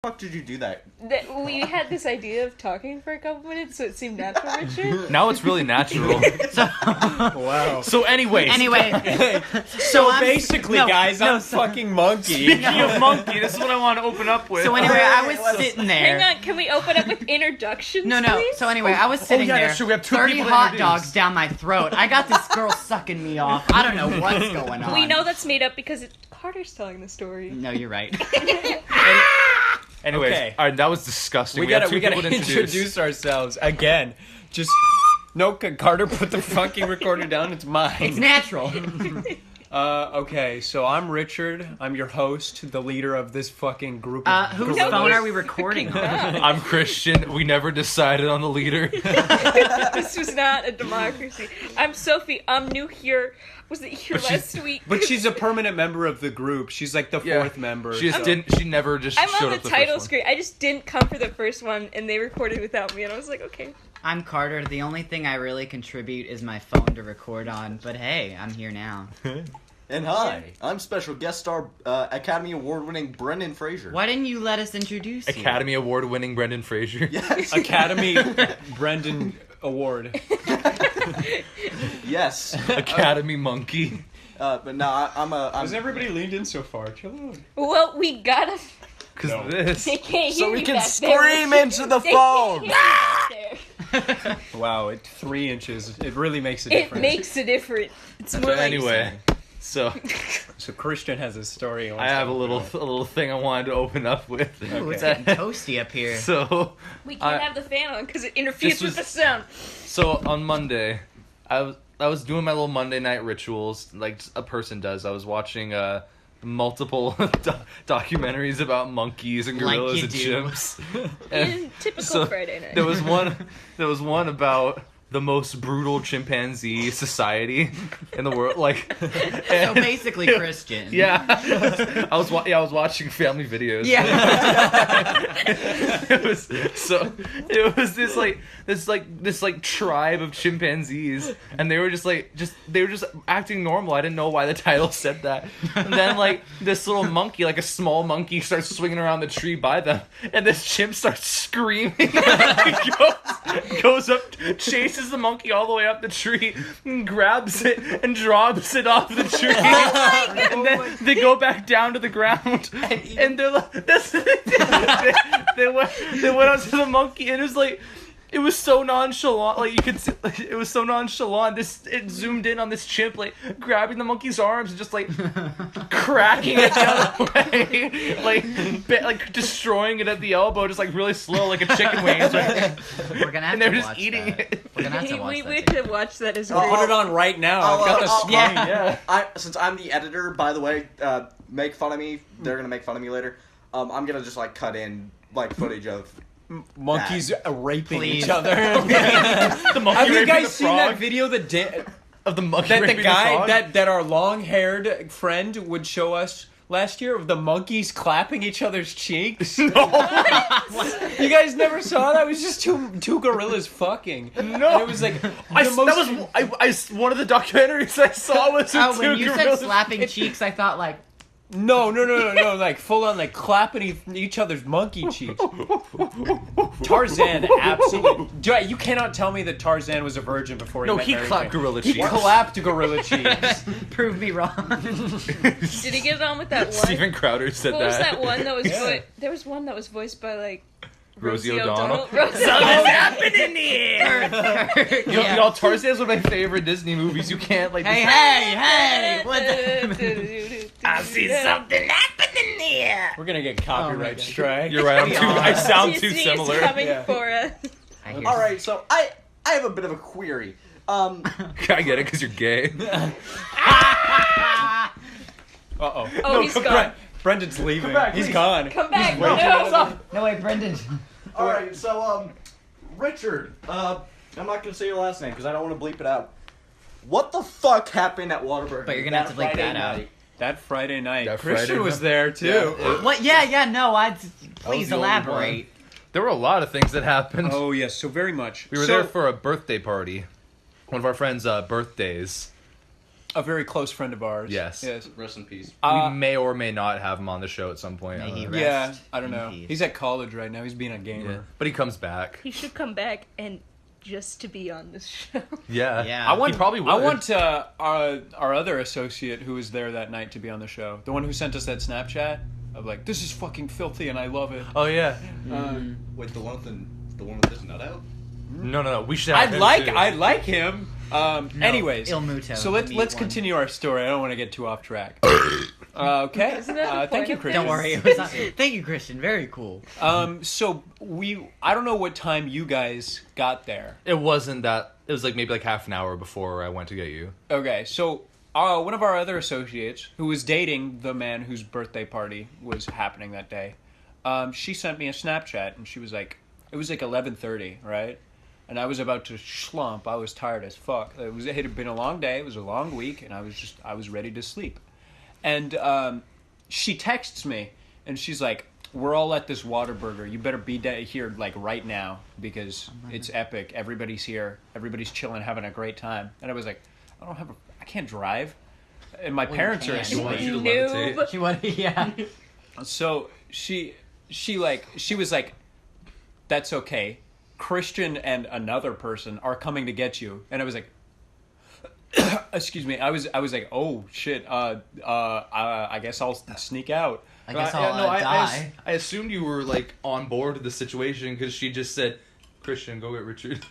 Fuck did you do that? We had this idea of talking for a couple minutes, so it seemed natural, Richard. Now it's really natural. Wow. So anyways. So basically, guys, I'm fucking monkey. Speaking of monkey, this is what I want to open up with. So anyway, I was sitting there. Hang on, can we open up with introductions, No. please? So anyway, I was sitting there. That's true. We have 30 people to hot introduce. dogs down my throat. I got this girl sucking me off. I don't know what's going on. We know that's made up because Carter's telling the story. No, you're right. Anyways, Okay. all right, that was disgusting. We have gotta two people to introduce ourselves again. Just no, Carter, put the fucking recorder down. It's mine. It's natural. Okay, so I'm Richard. I'm your host, the leader of this fucking group. Whose gorillas. phone are we recording on? I'm Christian. We never decided on the leader. This was not a democracy. I'm Sophie. I'm new here. Was it here last week? But she's a permanent member of the group. She's like the fourth member. She just didn't. She never just I'm showed on up the the title first screen. I just didn't come for the first one, and they recorded without me, and I was like, okay. I'm Carter. The only thing I really contribute is my phone to record on. But hey, I'm here now. And hi, I'm special guest star Academy Award-winning Brendan Fraser. Why didn't you let us introduce you? Academy Award-winning Brendan Fraser. Yes. Academy Brenden Award. Yes. Academy Monkey. But no, I'm Has everybody leaned in so far? Chill out. Well, we gotta... Because No. this. They can't hear So we you can back scream there. into the They phone. can't hear you back there. Wow, 3 inches. It really makes a It difference. makes a difference. It's more So like... anyway, so So Christian has a story. I have a little thing I wanted to open up with. Ooh, it's Okay. getting toasty up here. So We can't have the fan on because it interferes This with the was- sound. So on Monday, I was doing my little Monday night rituals like a person does. I was watching multiple documentaries about monkeys and Like gorillas you and do. chimps. In typical so Friday night. There was one about the most brutal chimpanzee society in the world. Like, So basically Christian. yeah, I was watching family videos. Yeah. it was this tribe of chimpanzees, and they were just acting normal. I didn't know why the title said that. And then like this little monkey, like a small monkey, starts swinging around the tree by them, and this chimp starts screaming. goes up, chases the monkey all the way up the tree, and grabs it and drops it off the tree. And then they go back down to the ground, and they're like, they went up to the monkey, and it was so nonchalant, like you could see, like, it was so nonchalant. It zoomed in on this chimp, like grabbing the monkey's arms and just like cracking it the other way, like destroying it at the elbow, just like really slow, like a chicken wing. We're gonna have And to they're just watch eating that. it. We're gonna have to watch we that. could watch that as Oh, well. Put it on right now. I've got the screen. Yeah. Since I'm the editor, by the way, make fun of me. They're gonna make fun of me later. I'm gonna just like cut in like footage of. Monkeys raping Please. each other. The monkey Have you raping guys the seen frog. that video Of the monkey that the raping guy frog? that our long-haired friend would show us last year of the monkeys clapping each other's cheeks? You guys never saw that? It was just two gorillas fucking. No. And it was like one of the documentaries I saw was Oh, of when two you said gorillas. slapping cheeks, I thought like, no, like full on like clapping each other's monkey cheeks. Tarzan absolutely. You cannot tell me that Tarzan was a virgin before he No, met he Mary clapped Jane. gorilla He cheeks. clapped gorilla cheeks. prove me wrong. Did he get on with that one? Steven Crowder said What that. was that one that was Yeah. There was one that was voiced by like Rosie O'Donnell. Rosie happening here? Yeah. Y'all, Tarzan's one of my favorite Disney movies. You can't like. Hey, what I see something happening here. We're gonna get copyright God. strike. You're right. I sound too Disney similar. is coming Yeah. for us. I hear All right, so I have a bit of a query. I get it because you're gay. Uh-oh. Oh, No, he's come gone. back. Brendan's leaving. back, He's please. gone. Come back. Wait, No. No way, Brendan. All right, so Richard. I'm not gonna say your last name because I don't want to bleep it out. What the fuck happened at Waterbury? But you're gonna have to bleep Friday that out. night? That Friday night, That Christian Friday was night. there too. What? Yeah, no, please the only elaborate. There were a lot of things that happened. Oh yes, so very much. We were So- there for a birthday party. One of our friends' birthdays. A very close friend of ours. Yes. Rest in peace. We may or may not have him on the show at some point. May he rest Yeah, I don't in know. peace. He's at college right now. He's being a gamer. Yeah. But he comes back. He should come back and just to be on this show. Yeah. Yeah. I want. He probably would. I want our other associate who was there that night to be on the show. The one who sent us that Snapchat of like, this is fucking filthy and I love it. Oh yeah. Wait, the one with his nut out? No. We should. Have him too. I'd like him. Anyways, Il Muto, so meet let's one. continue our story. I don't want to get too off track. Okay. Isn't that the Thank point you, of Christian. Don't worry. It was not, thank you, Christian. Very cool. So I don't know what time you guys got there. It wasn't that. It was like maybe like half an hour before I went to get you. Okay, so one of our other associates, who was dating the man whose birthday party was happening that day, she sent me a Snapchat, and she was like, it was like 11:30, right? And I was about to slump. I was tired as fuck. It had been a long day. It was a long week, and I was ready to sleep. And she texts me, and she's like, "We're all at this Whataburger. You better be here like right now because it's epic. Everybody's here. Everybody's chilling, having a great time." And I was like, I can't drive, and my parents are can. asleep. You to Noob. levitate. She wanted, yeah. So she was like, "That's okay. Christian and another person are coming to get you." And I was like, excuse me. I was like, "Oh shit. I guess I'll sneak out." I guess I'll die. I assumed you were like on board with the situation because she just said, "Christian, go get Richard."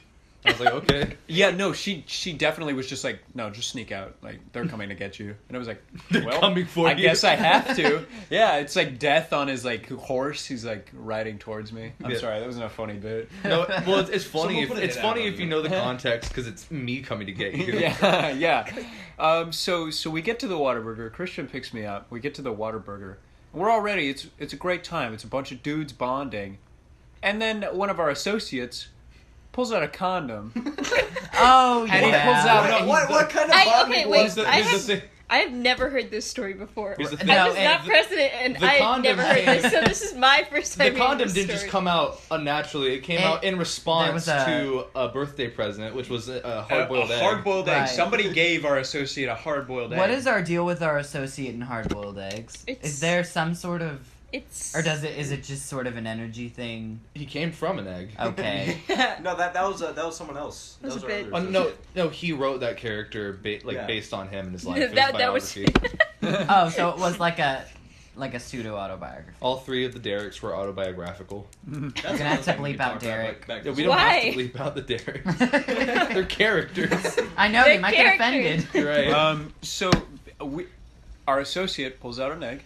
I was like, okay. Yeah, no, she definitely was just like, "No, just sneak out. Like they're coming to get you." And I was like, They're "Well, coming for I you." guess I have to." Yeah, it's like Death on his like horse. He's like riding towards me. I'm Yeah. sorry, that wasn't a funny bit. No, well, it's funny. Someone put It's it funny out if on you you. know the context because it's me coming to get you. Yeah, yeah. So we get to the Whataburger. Christian picks me up. We get to the Whataburger. We're all ready. It's a great time. It's a bunch of dudes bonding, and then one of our associates pulls out a condom. Oh, yeah. And he pulls out. What kind of Okay, bonding wait. was the- Here's the thing. I have never heard this story before. Here's the I thing. was No, not and president, and the I had condom never heard thing- this, so this is my first The time hearing condom this didn't just story. come out unnaturally. It came out in response there was to a birthday present, which was a hard-boiled egg. Hard-boiled egg. Right. Somebody gave our associate a hard-boiled egg. What is our deal with our associate in hard-boiled eggs? It's- Is there some sort of, It's or is it just sort of an energy thing? He came from an egg. Okay. No, that was someone else. That was a our bit- other No, he wrote that character Yeah. based on him and his life. It was that was. biography. Oh, so it was like a pseudo autobiography. All three of the Derricks were autobiographical. That's You're gonna have to bleep out Derek. Yeah, we don't Why? have to leap out the Derricks. They're characters. I know They're they might get characters. offended. You're right. So our associate pulls out an egg,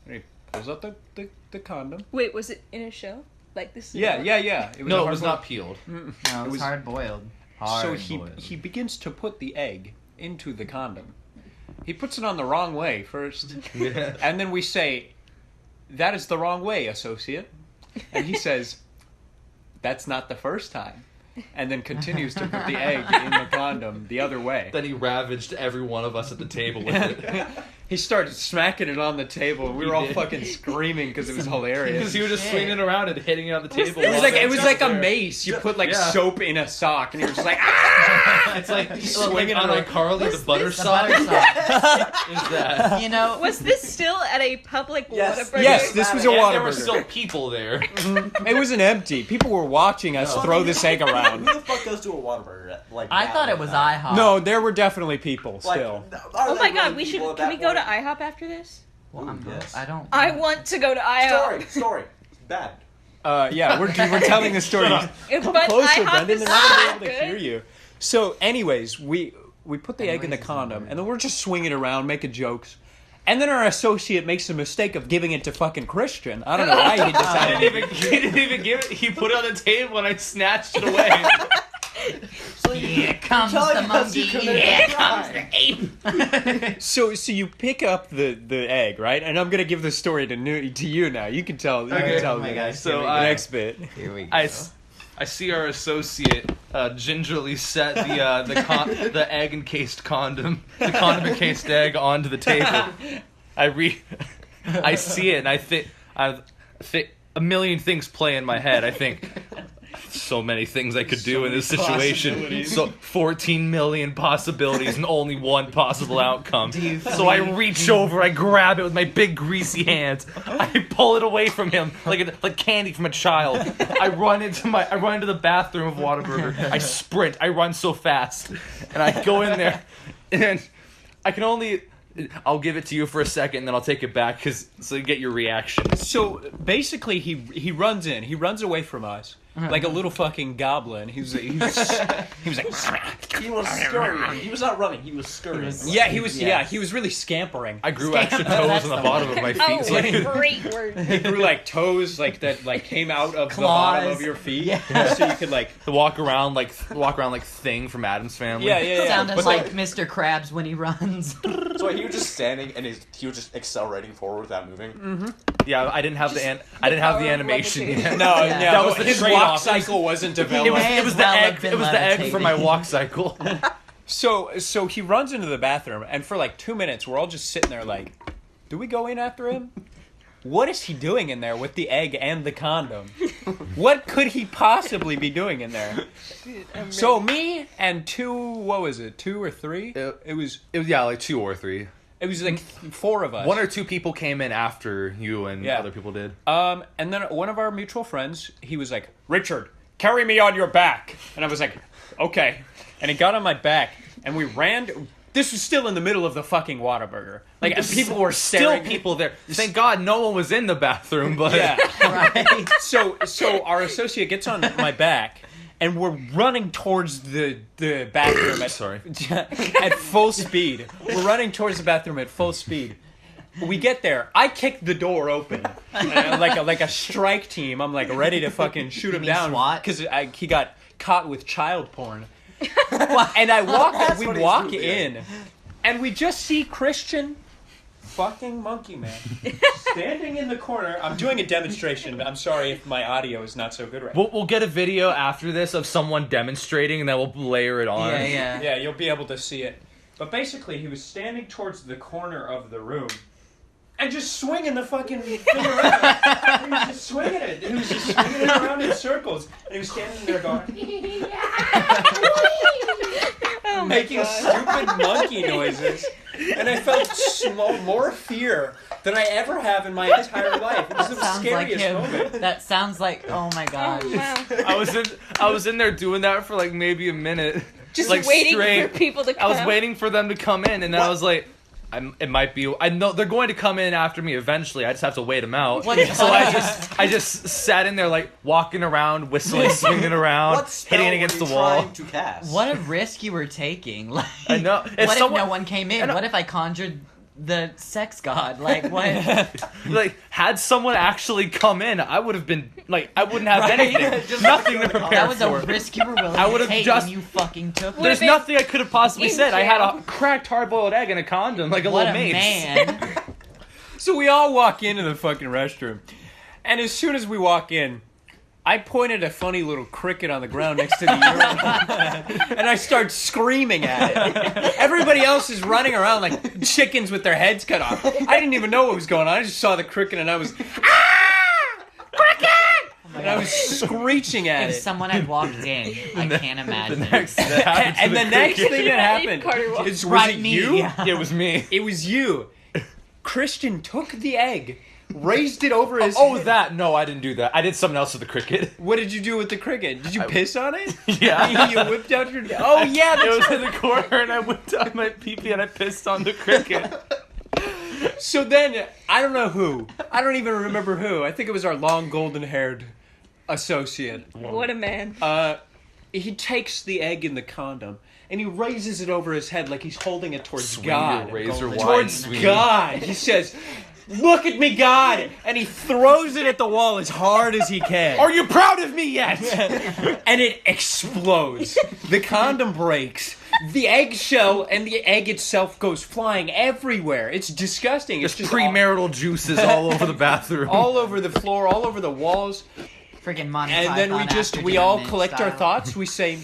and he pulls out the condom. Wait, was it in a show? Like this? Is Yeah. It was No, a it was hard-boiled- not peeled. No, it It was was- hard-boiled. So Hard-boiled. he begins to put the egg into the condom. He puts it on the wrong way first, Yeah. and then we say, "That is the wrong way, associate," and he says, "That's not the first time," and then continues to put the egg in the condom the other way. Then he ravaged every one of us at the table with it. He started smacking it on the table. We He were all did. fucking screaming because it was Because hilarious. he was just Shit. swinging around and hitting it on the table. It was like a there. mace. You put like Yeah. soap in a sock, and he was just like, ah! It's like Swinging on around. like Carly the butter The sock. butter sauce. Is that? You know, Was this still at a public Yes. Whataburger? Yes, this was a And there were Whataburger. still people there. It wasn't empty. People were watching us No. throw this egg around. Who the fuck goes to a Whataburger? Like I that thought like it was that? IHOP. No, there were definitely people Like, still. are Oh there my god, really we should. people at Can we that go to point? IHOP after this? Well, Ooh, yes. I don't. I want to go to IHOP. Story. Bad. Yeah, we're telling the story. Shut up. Come But closer, IHOP Brendan. is They're not so gonna be able to good. hear you. So, anyways, we put the egg in the Anyways is condom, weird. and then we're just swinging around, making jokes. And then our associate makes the mistake of giving it to fucking Christian. I don't know why he decided. He didn't even give it. He put it on the table and I snatched it away. Here comes telling the us you monkey. committed a Here crime. comes the ape. So you pick up the egg, right? And I'm gonna give the story to you now. You can tell. You Okay. can tell Oh my the gosh, So here we the go. next bit. Here we go. I see our associate gingerly set the egg encased condom, the condom encased egg onto the table. I see it and I think a million things play in my head. I think, so many things I could do in this situation. So 14 million possibilities and only one possible outcome. So I reach over, I grab it with my big greasy hands. I pull it away from him like candy from a child. I run into the bathroom of Whataburger. I sprint. I run so fast, and I go in there, and I'll give it to you for a second, and then I'll take it back so you get your reaction. So basically, he runs in. He runs away from us like a little fucking goblin. He was like. He was scurrying. He was not running. He was scurrying. Yeah, he was. Yeah, he was really scampering. I grew extra toes on the bottom of my feet. Oh, So I could, great word. He grew like toes that came out of the Claws. bottom of your feet, Yeah. so you could like. walk around like Thing from Adam's Family. Yeah. Sounded But like Mr. Krabs when he runs. So he was just standing and he was just accelerating forward without moving. Yeah, I didn't have the animation yet. No, Yeah. yeah, That was but the his trade-off. walk cycle wasn't It developed. was, May it was as the well have egg. been It was the egg for my levitating. walk cycle. So he runs into the bathroom, and for like 2 minutes, we're all just sitting there like, do we go in after him? What is he doing in there with the egg and the condom? What could he possibly be doing in there? So me and two or three? It was like 2 or 3. It was like 4 of us. 1 or 2 people came in after you and Yeah. other people did. And then one of our mutual friends, he was like, Richard, carry me on your back. And I was like, okay. And he got on my back, and we ran. This was still in the middle of the fucking Whataburger. Like, people were staring. Still people there. Thank God no one was in the bathroom, but Yeah. Right. So our associate gets on my back, and we're running towards the bathroom at, Sorry. at full speed. We're running towards the bathroom at full speed. We get there. I kick the door open, and like a strike team. I'm like ready to fucking shoot him mean down SWAT? because he got caught with child porn. And I walk. We what he's walk doing. in, and we just see Christian. Fucking monkey man standing in the corner. I'm doing a demonstration. I'm sorry if my audio is not so good right now. we'll get a video after this of someone demonstrating, and then we'll layer it on. Yeah. Yeah, you'll be able to see it. But basically, he was standing towards the corner of the room and just swinging the fucking thing around. He was just swinging it. He was just swinging it around in circles. And he was standing there going, Oh my making God. stupid monkey noises. And I felt more fear than I ever have in my entire life. It was the Sounds like scariest him. moment. That sounds like, oh my god. Oh, wow. I was in there doing that for like maybe a minute. Just like waiting straight. for people to I come. was waiting for them to come in, and then I was like, it might be. I know they're going to come in after me eventually. I just have to wait them out. What- So I just sat in there like walking around, whistling, swinging around, What spell hitting it against were the you wall. trying to cast? What a risk you were taking. Like, I know. If What someone- if no one came in? and I- What if I conjured the sex god? Like, what? Like, had someone actually come in, I would have been like, I wouldn't have Right? anything, Just nothing to like prepare That was for. a risk you were willing I to would've take, just- and you fucking took There's it. nothing I could have possibly in said. I had jail. a cracked hard-boiled egg and a condom, like a What little a mace. man. So we all walk into the fucking restroom. And as soon as we walk in, I pointed a funny little cricket on the ground next to the urinal. And I start screaming at it. Everybody else is running around like chickens with their heads cut off. I didn't even know what was going on. I just saw the cricket and I was, cricket! And I was screeching at If it. someone had walked in, I can't imagine. The next that happened to And the next cricket. thing that happened Carter walked. was Right, it me, you? yeah. It was me. It was you. Christian took the egg, raised it over his Oh, head. that? No, I didn't do that. I did something else with the cricket. What did you do with the cricket? Did you piss on it? Yeah. You whipped out your... Oh, yeah, It that's was in the corner, and I whipped out my pee-pee and I pissed on the cricket. So then, I don't know who. I don't even remember who. I think it was our long golden-haired associate. What a man. He takes the egg in the condom, and he raises it over his head like he's holding it towards Swing God. your razor wide Towards swing. God. He says, "Look at me, God!" And he throws it at the wall as hard as he can. Are you proud of me yet? And it explodes. The condom breaks. The eggshell and the egg itself goes flying everywhere. It's disgusting. It's Just just premarital juices all over the bathroom. all over the floor, all over the walls. Freaking Monty And then Python we after all dinner collect our style. thoughts. We say,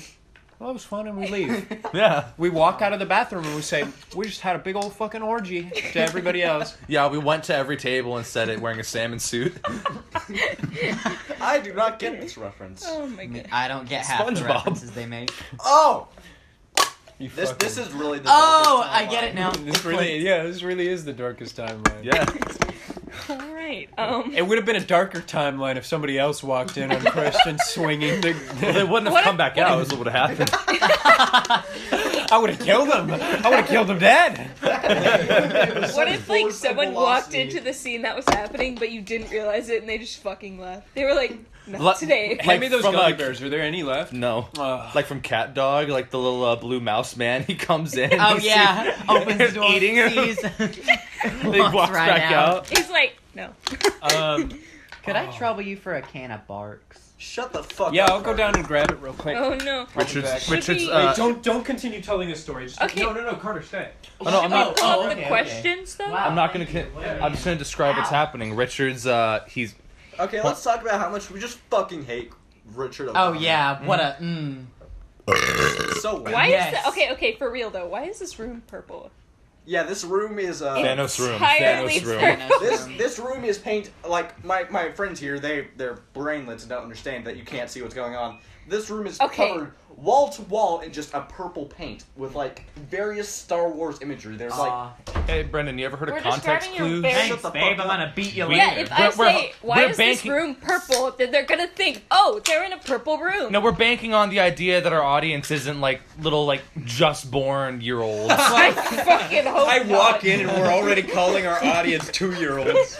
well, that was fun, and we leave. Yeah. We walk out of the bathroom and we say, we just had a big old fucking orgy to everybody else. Yeah, we went to every table and said it wearing a salmon suit. I do not get this reference. Oh my god. I don't get half the SpongeBob. references they make. Oh! You This is really the Oh, darkest I get it now. This really is the darkest timeline. Yeah. Alright, It would have been a darker timeline if somebody else walked in on Christian swinging. Well, they wouldn't have What come if- back out. Is what would have happened. I would have killed him. I would have killed him dead. What if, like, Force someone and walked velocity. into the scene that was happening, but you didn't realize it, and they just fucking left? They were like, not Like- today. Hand me those from, gummy bears. Are there any left? No. Ugh. Like from Cat Dog, like the little blue mouse man. He comes in. Oh he yeah, sees- opens the door, eating him. sees, He walks right back out. He's like, no. Could I trouble you for a can of Barks? Shut the fuck Yeah, up. I'll go down and grab it real quick. Oh no. Richard's. Should Richard's. we- Don't continue telling this story. Just, Okay. No, Carter, stay. Oh, no, I'm Should we not. pull up the okay. questions, though? Wow. I'm not gonna. I'm just gonna describe what's happening. Richard's. He's. Okay, let's talk about how much we just fucking hate Richard Oh O'Connor. yeah, what a So wet. Why Yes. is that? Okay, for real, though. Why is this room purple? Yeah, this room is Thanos room. Entirely Thanos room. purple. this room is paint like my friends here. They're brainlets and don't understand that you can't see what's going on. This room is Okay. covered wall to wall in just a purple paint with like various Star Wars imagery. There's like Hey, Brendan, you ever heard of We're context describing your clues? very- Shut the Thanks, babe. fuck I'm up. gonna beat you We- Yeah, later. if I say, why we're is this banking- room purple, then they're gonna think, oh, they're in a purple room. No, we're banking on the idea that our audience isn't like little like just born year olds. I fucking hope I not. walk in and we're already calling our audience 2-year-olds.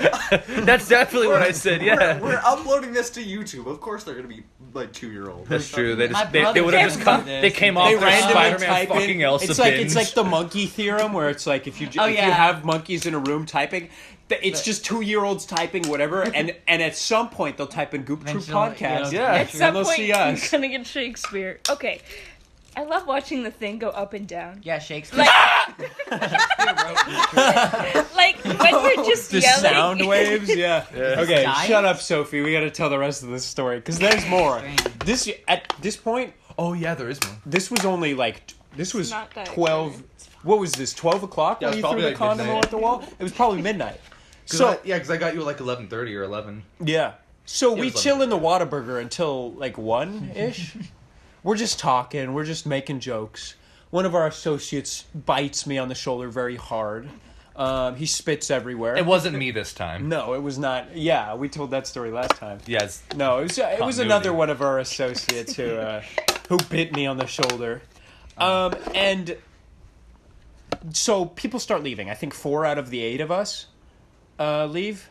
That's definitely what I said. Yeah. we're uploading this to YouTube. Of course, they're gonna be like 2-year-olds. That's true. They My just they brother would have can just come. do this. They came off They their randomly Spider-Man type in. fucking Elsa It's like binge. the monkey theorem, where it's like if you Oh, if yeah. you have monkeys in a room typing, it's just 2-year-olds typing whatever, and at some point they'll type in Goop Troop Eventually, podcast. Yeah. At And some they'll point, see I'm us. gonna get Shakespeare. Okay. I love watching the thing go up and down. Yeah, Shakespeare. Like, when you're just The yelling. sound waves, yeah. Okay, Dying? shut up, Sophie. We got to tell the rest of this story because there's more. Strange. This at this point, Oh yeah, there is one. this was only like this was not that 12. What was this? 12 o'clock Yeah, when it you was threw probably the like condom midnight. at the wall? It was probably midnight. So So yeah, because I got you at like 11:30 or 11. yeah. So we it was chill in the Whataburger until like 1-ish. We're just talking. We're just making jokes. One of our associates bites me on the shoulder very hard. He spits everywhere. It wasn't me this time. No, it was not. Yeah, we told that story last time. Yes. No, it was Continuity. another one of our associates who bit me on the shoulder. And so people start leaving. I think 4 out of the 8 of us leave.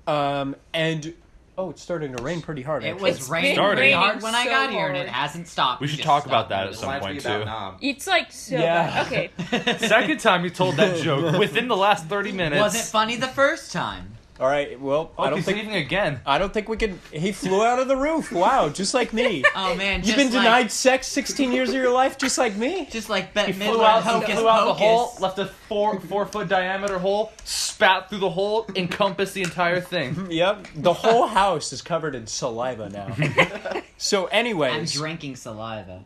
And oh, it's starting to rain pretty hard. It actually. was raining starting. pretty hard when I So got here, and hard. it hasn't stopped. We It should just talk about stopped that at moving. some Reminds me point, about too. Nom. It's like so Yeah. bad. Okay. Second time you told that joke within the last 30 minutes. Wasn't funny the first time. All right. Well, Oh, I don't he's think leaving again. we can. He flew out of the roof. Wow, just like me. Oh man, You've just been like, denied sex 16 years of your life, just like me. Just like Bette He Midler, flew out, Hocus he flew out the Pocus. hole, left a 4-foot diameter hole, spat through the hole, encompassed the entire thing. Yep. The whole house is covered in saliva now. So, I'm anyways, drinking saliva.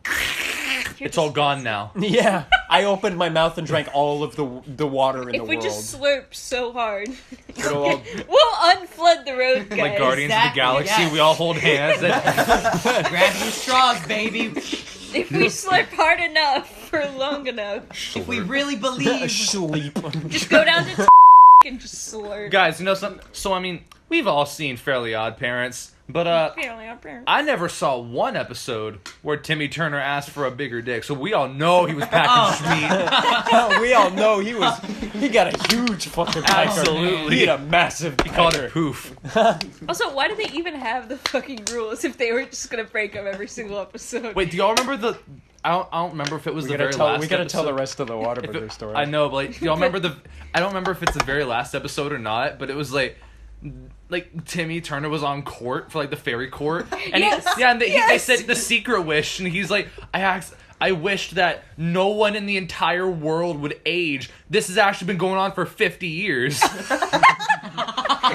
It's all gone now. yeah, I opened my mouth and drank all of the water in If the we world. just slurp so hard, It'll all- we'll unflood the road, guys. Like Guardians of the Exactly, Galaxy, yes. we all hold hands. And Grab your straws, baby. If we slurp hard enough for long enough, If we really believe. sleep. just go down to and just slurp. guys, you know something? So, I mean, we've all seen Fairly Odd Parents, but Apparently, our parents. I never saw one episode where Timmy Turner asked for a bigger dick, so we all know he was packing schmeat. We all know he got a huge fucking pecker. Absolutely. He had a massive He called pecker. it poof. Also, why do they even have the fucking rules if they were just gonna break them every single episode? Wait, do y'all remember the... I don't remember if it was We the gotta very tell. last We gotta tell the episode. rest of the If Whataburger it- story. I know, but like, y'all remember the... I don't remember if it's the very last episode or not, but it was like Timmy Turner was on court for like the fairy court, and Yes, they yes. said the secret wish, and he's like, I wished that no one in the entire world would age. This has actually been going on for 50 years.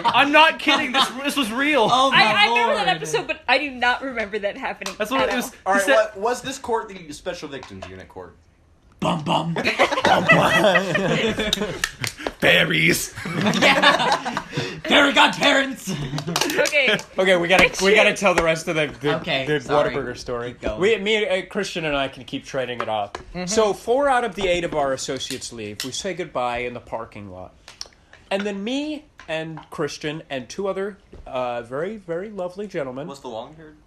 I'm not kidding. This was real. Oh my I remember lord. that episode, but I do not remember that happening. That's what at it was. all. All right, He said- what was this court the special victims unit court? Bum bum. Berries. Yeah. Fairy godparents. Okay. Okay, we gotta tell the rest of the Okay, sorry. Whataburger story. Keep going. Christian and I can keep trading it off. So 4 out of the 8 of our associates leave. We say goodbye in the parking lot, and then me and Christian and 2 other very very lovely gentlemen. What's the long-haired?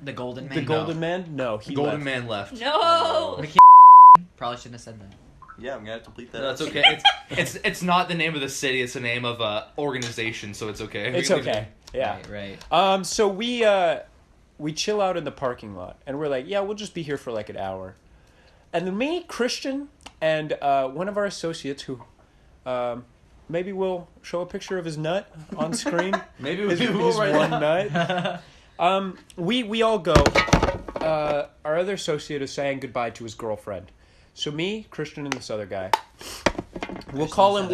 The golden man. The Golden Man? No, he Golden left. Man left. No. Probably shouldn't have said that. Yeah, I'm gonna have to bleep that. No, out. that's okay. It's not the name of the city. It's the name of a organization, so it's okay. It's okay. Yeah. Right. So we chill out in the parking lot, and we're like, yeah, we'll just be here for like an hour. And then me, Christian, and one of our associates who maybe we'll show a picture of his nut on screen. Maybe his, we will his right one now. nut. We all go. Our other associate is saying goodbye to his girlfriend. So me, Christian, and this other guy. We'll call him.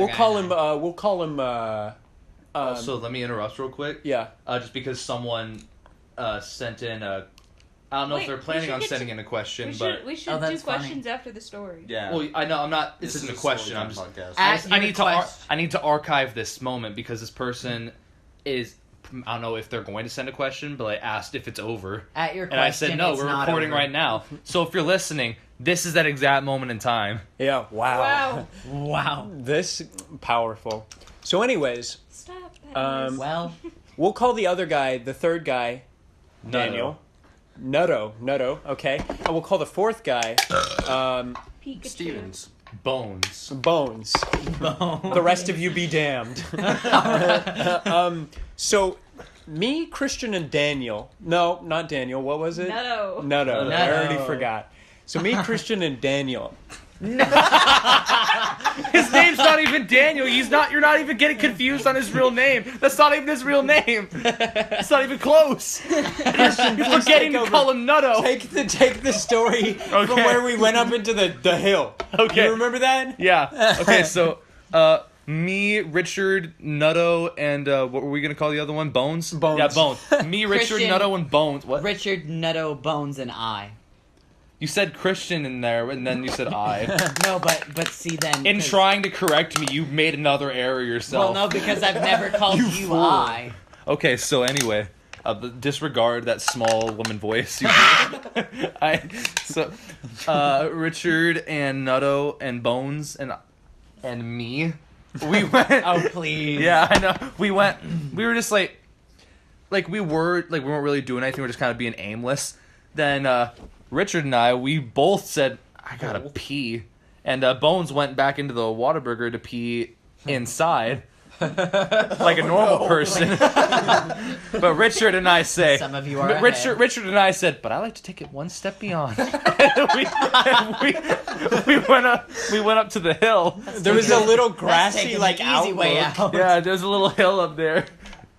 So let me interrupt real quick. Yeah. Just because someone sent in a. I don't know if Wait, they're we planning should on get sending to- in a question, We but should, we should Oh, do that's funny. questions after the story. Yeah. well, I know I'm not. This, This isn't a is question. story I'm just. time podcast. I At need your to. quest- I need to archive this moment because this person is. I don't know if they're going to send a question, but I asked if it's over, At your and I question, said no. it's We're not recording over. right now. So if you're listening, this is that exact moment in time. Yeah. Wow. Wow. Wow. This powerful. So, anyways, Stop that. Um, Well, we'll call the other guy, the third guy, Daniel. Nutto. Okay, and we'll call the 4th guy, Pikachu. Stevens. Bones. Bones. The rest of you be damned. So, me, Christian, and Daniel. No, not Daniel. What was it? No. Nutto. I Nutto. already forgot. So me, Christian, and Daniel. His name's not even Daniel. You're not even getting confused on his real name. That's not even his real name. It's not even close. Christian, You're forgetting to call him Nutto. Take the story from Okay. where we went up into the hill. Okay. You remember that? Yeah. Okay, so me, Richard, Nutto, and what were we gonna call the other one? Bones? Bones. Yeah, Bones. Me, Richard, Christian. Nutto, and Bones. What? Richard, Nutto, Bones, and I. You said Christian in there, and then you said I. No, but see then. In 'cause- trying to correct me, you made another error yourself. Well, no, because I've never called you fool. I. Okay, so anyway, disregard that small woman voice. Richard and Nutto and Bones and me, we went. Oh please. Yeah, I know. We were just like we weren't really doing anything. We were just kind of being aimless. Then Richard and I, we both said, "I gotta pee," and Bones went back into the Whataburger to pee inside. Like a normal person. But Richard and I say, Some of you are Richard and I said, but I like to take it one step beyond. we went up to the hill. There was a little That's grassy taking like the easy way outlook. out. Yeah, there's a little hill up there.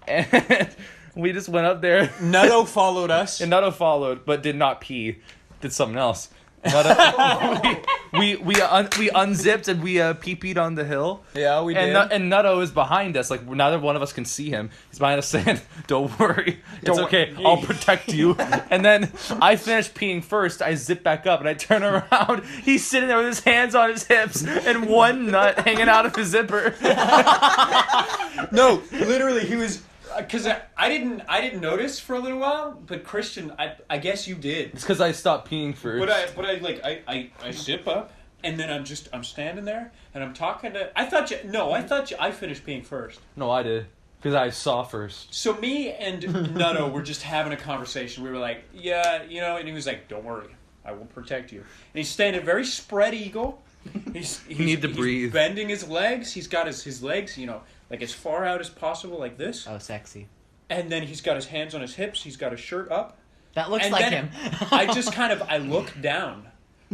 And we just went up there. Nutto followed us. And Nutto followed, but did not pee. Did something else. Nutto, we unzipped and we pee-peed on the hill. Yeah, we did. And Nutto is behind us. Like neither one of us can see him. He's behind us saying, "Don't worry, it's okay. I'll protect you." And then I finish peeing first. I zip back up and I turn around. He's sitting there with his hands on his hips and one nut hanging out of his zipper. No, literally, he was. Because I didn't notice for a little while, but Christian, I guess you did. It's because I stopped peeing first. I zip up, and then I'm standing there, and I'm talking to. I thought I finished peeing first. No, I did. Because I saw first. So me and Nutto were just having a conversation. We were like, yeah, and he was like, "Don't worry, I will protect you." And he's standing very spread eagle. He's need to breathe. Bending his legs. He's got his legs, like as far out as possible, like this. Oh, sexy. And then he's got his hands on his hips. He's got his shirt up. That looks And like then him. I just I look down.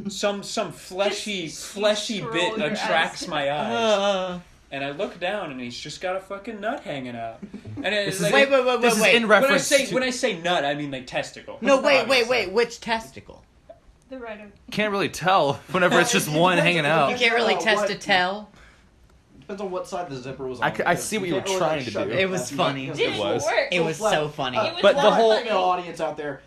Some fleshy scroll bit your attracts eyes. my eyes. And I look down, and he's just got a fucking nut hanging out. And it's like, Wait. This is in reference to... when I say nut, I mean like testicle. No, wait. Obviously. Which testicle? The right of. Can't really tell whenever it's just one hanging You out. can't really test a tell. Depends on what side the zipper was on. I see what you were can't trying like, to shove do. it It was past you, funny. because Didn't was. work. It was so funny. It was But the whole- funny. audience out there,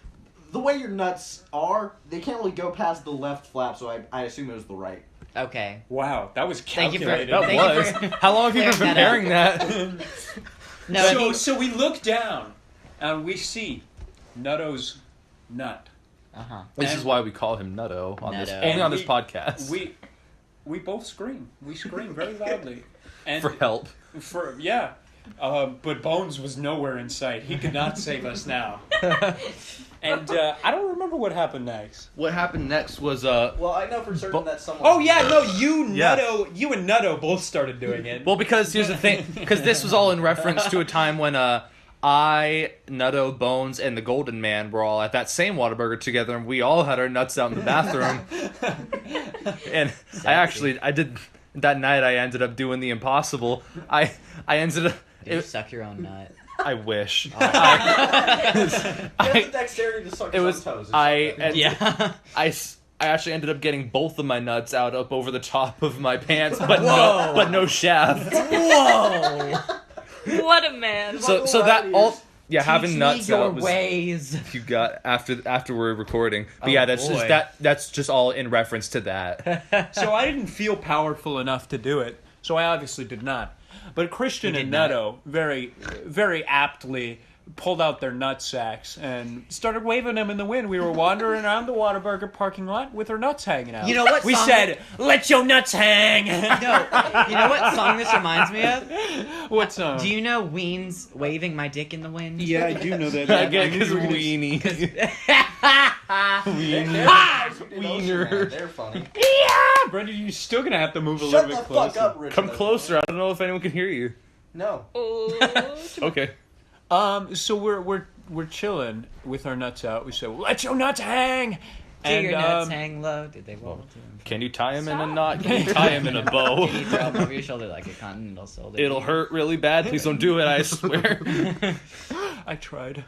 the way your nuts are, they can't really go past the left flap, so I assume it was the right. Okay. Wow, that was Thank you for- calculated. That Thank you was. for How long have you been clearing that preparing that? No, So we look down and we see Nutto's nut. Uh-huh. This And- is why we call him Nutto on this, Nutto. only And on this we- podcast. We both scream. We scream very loudly. And For help. But Bones was nowhere in sight. He could not save us now. And I don't remember what happened next. What happened next was Well, I know for certain that someone. Oh yeah, no, you Yeah. and Nutto both started doing it. well, because here's the thing, because this was all in reference to a time when I, Nutto, Bones, and the Golden Man were all at that same Whataburger together, and we all had our nuts out in the bathroom. And I did that night. I ended up doing the impossible. I ended up. Did you suck your own nut? I wish. You have the dexterity to suck It your was own toes. Yeah. I actually ended up getting both of my nuts out up over the top of my pants, but no shaft. Whoa! What a man. So that all having nuts your out was ways. you got after we're recording. But Oh, yeah, that's boy. just that's just all in reference to that. So I didn't feel powerful enough to do it. So I obviously did not. But Christian You and did not. Nutto very, very aptly pulled out their nut sacks and started waving them in the wind. We were wandering around the Whataburger parking lot with our nuts hanging out. You know what We song- said, "Let your nuts hang." No, you know what song this reminds me of? What song? Do you know Ween's "Waving My Dick in the Wind"? Yeah, I do know that. Again, because weenie. Wiener. They're funny. Yeah, Brendan, you're still gonna have to move a Shut little the bit closer. fuck up, Richard. Come closer. I don't know if anyone can hear you. No. Oh, Okay. So we're chilling with our nuts out. We said, "Let your nuts hang." Do your nuts um, hang low? Did they wobble to him? Can you tie him in a knot? Can you tie him in a bow? Can you throw him over your shoulder like a continental soldier? It'll hurt really bad. Please don't do it. I swear. I tried.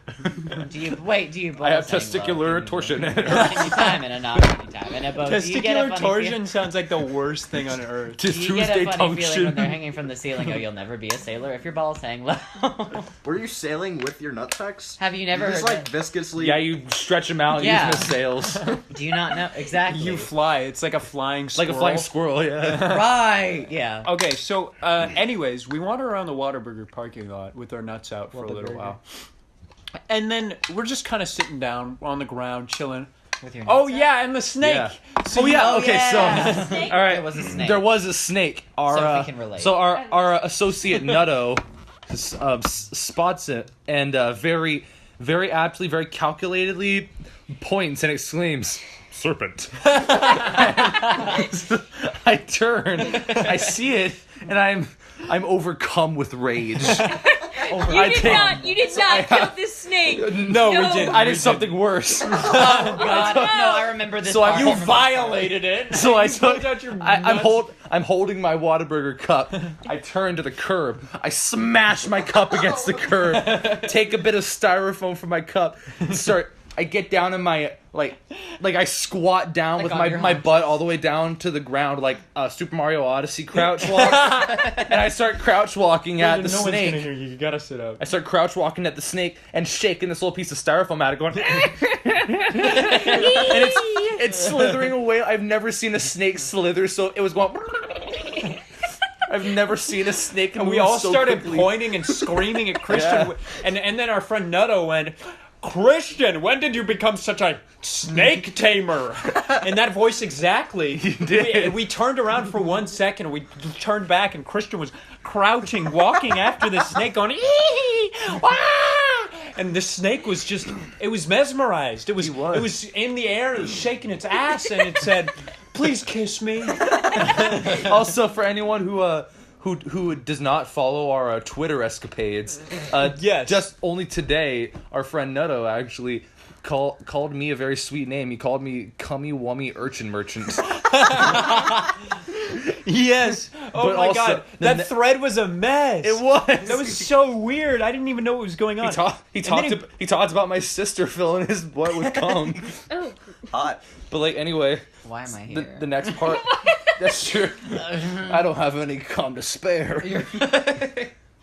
Do you both I have hang testicular low? torsion. Can you tie him in a knot? Can you tie him in a bow? Do you get a Testicular funny torsion sounds like the worst thing on earth. Do Just you get Tuesday a funny feeling when function. they're hanging from the ceiling? Oh, you'll never be a sailor if your balls hang low. Were you sailing with your nutsacks? Have you never Just heard like that? viscously. Yeah, you stretch them out Yeah. using the sails. Do you not know exactly? You fly. It's like a flying Like squirrel. a flying squirrel, yeah. right? Yeah. Okay, so anyways, we wander around the Whataburger parking lot with our nuts out for a little Whataburger. while. And then we're just kind of sitting down on the ground, chilling. With your Oh nuts out? yeah, and the snake. Yeah. So Oh yeah, Oh, okay, yeah. Snake? so all right. There was a snake. There was a snake. Our So if we can relate. so our associate Nutto spots it and very very aptly, very calculatedly points and exclaims, "Serpent." I turn, I see it, and I'm overcome with rage. You did not kill this snake. No, we No. did. I did something worse. Oh God! No, I remember this. So I- part. you violated it. So I You took. pulled out your I'm nuts. I'm holding my Whataburger cup. I turn to the curb. I smash my cup against the curb. Take a bit of styrofoam from my cup. I get down in my like I squat down Like with on my your my haunches. butt all the way down to the ground like Super Mario Odyssey crouch walk. And I start crouch walking at the no one's snake. gonna hear you. You gotta sit up. I start crouch walking at the snake and shaking this little piece of styrofoam at it, going, and it's slithering away. I've never seen a snake slither, so it was going. I've never seen a snake. And we move all so started quickly. pointing and screaming at Christian. Yeah. And then our friend Nutto went, "Christian, when did you become such a snake tamer?" And that voice exactly. You did. We turned around for 1 second. We turned back, and Christian was crouching, walking after the snake, going, "Ee! Wah!" And the snake was just—it was mesmerized. It was in the air. It was shaking its ass, and it said, "Please kiss me." Also, for anyone who does not follow our Twitter escapades, Yes. just only today, our friend Nutto actually called me a very sweet name. He called me Cummy Wummy Urchin Merchant. Yes. Oh But my also, God, the that thread was a mess. It was. That was so weird. I didn't even know what was going on. He then talked about my sister filling his butt with cum. Oh, Hot. But like anyway, Why am I the, here? the next part. That's true. I don't have any cum to spare.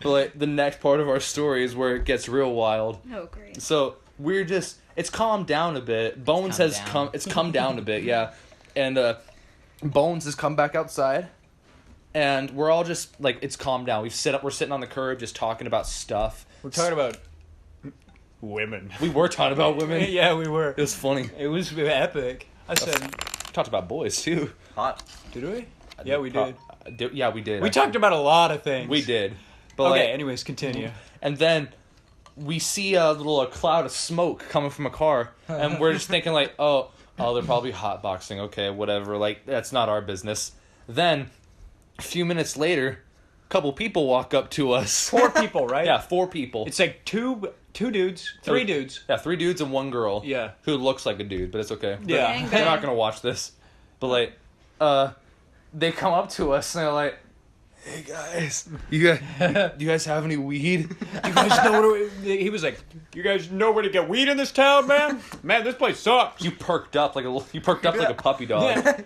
But like, the next part of our story is where it gets real wild. Oh, great. So we're just, it's calmed down a bit. Bones has come, it's come down a bit, yeah. And Bones has come back outside. And we're all just, like, it's calmed down. We're sitting on the curb just talking about stuff. We're talking about women. We were talking about women. Yeah, we were. It was funny. It was epic. I said, Talked about boys, too. Hot. did we? Yeah, we did. Yeah, we did. We talked about a lot of things. We did. But Okay, like, anyways, continue. and then we see a little cloud of smoke coming from a car, and we're just thinking like, oh, they're probably hotboxing. Okay, whatever. Like, that's not our business. Then, a few minutes later, a couple people walk up to us. 4 people, right? Yeah, 4 people. It's like two dudes, 3 dudes. Yeah, 3 dudes and 1 girl. Yeah. Who looks like a dude, but it's okay. Yeah. They're not gonna watch this. But like, they come up to us and they're like, "Hey guys, you guys have any weed?" You guys know where he was like, you guys know where to get weed in this town, man? Man, this place sucks. You perked up like a puppy dog. Yeah.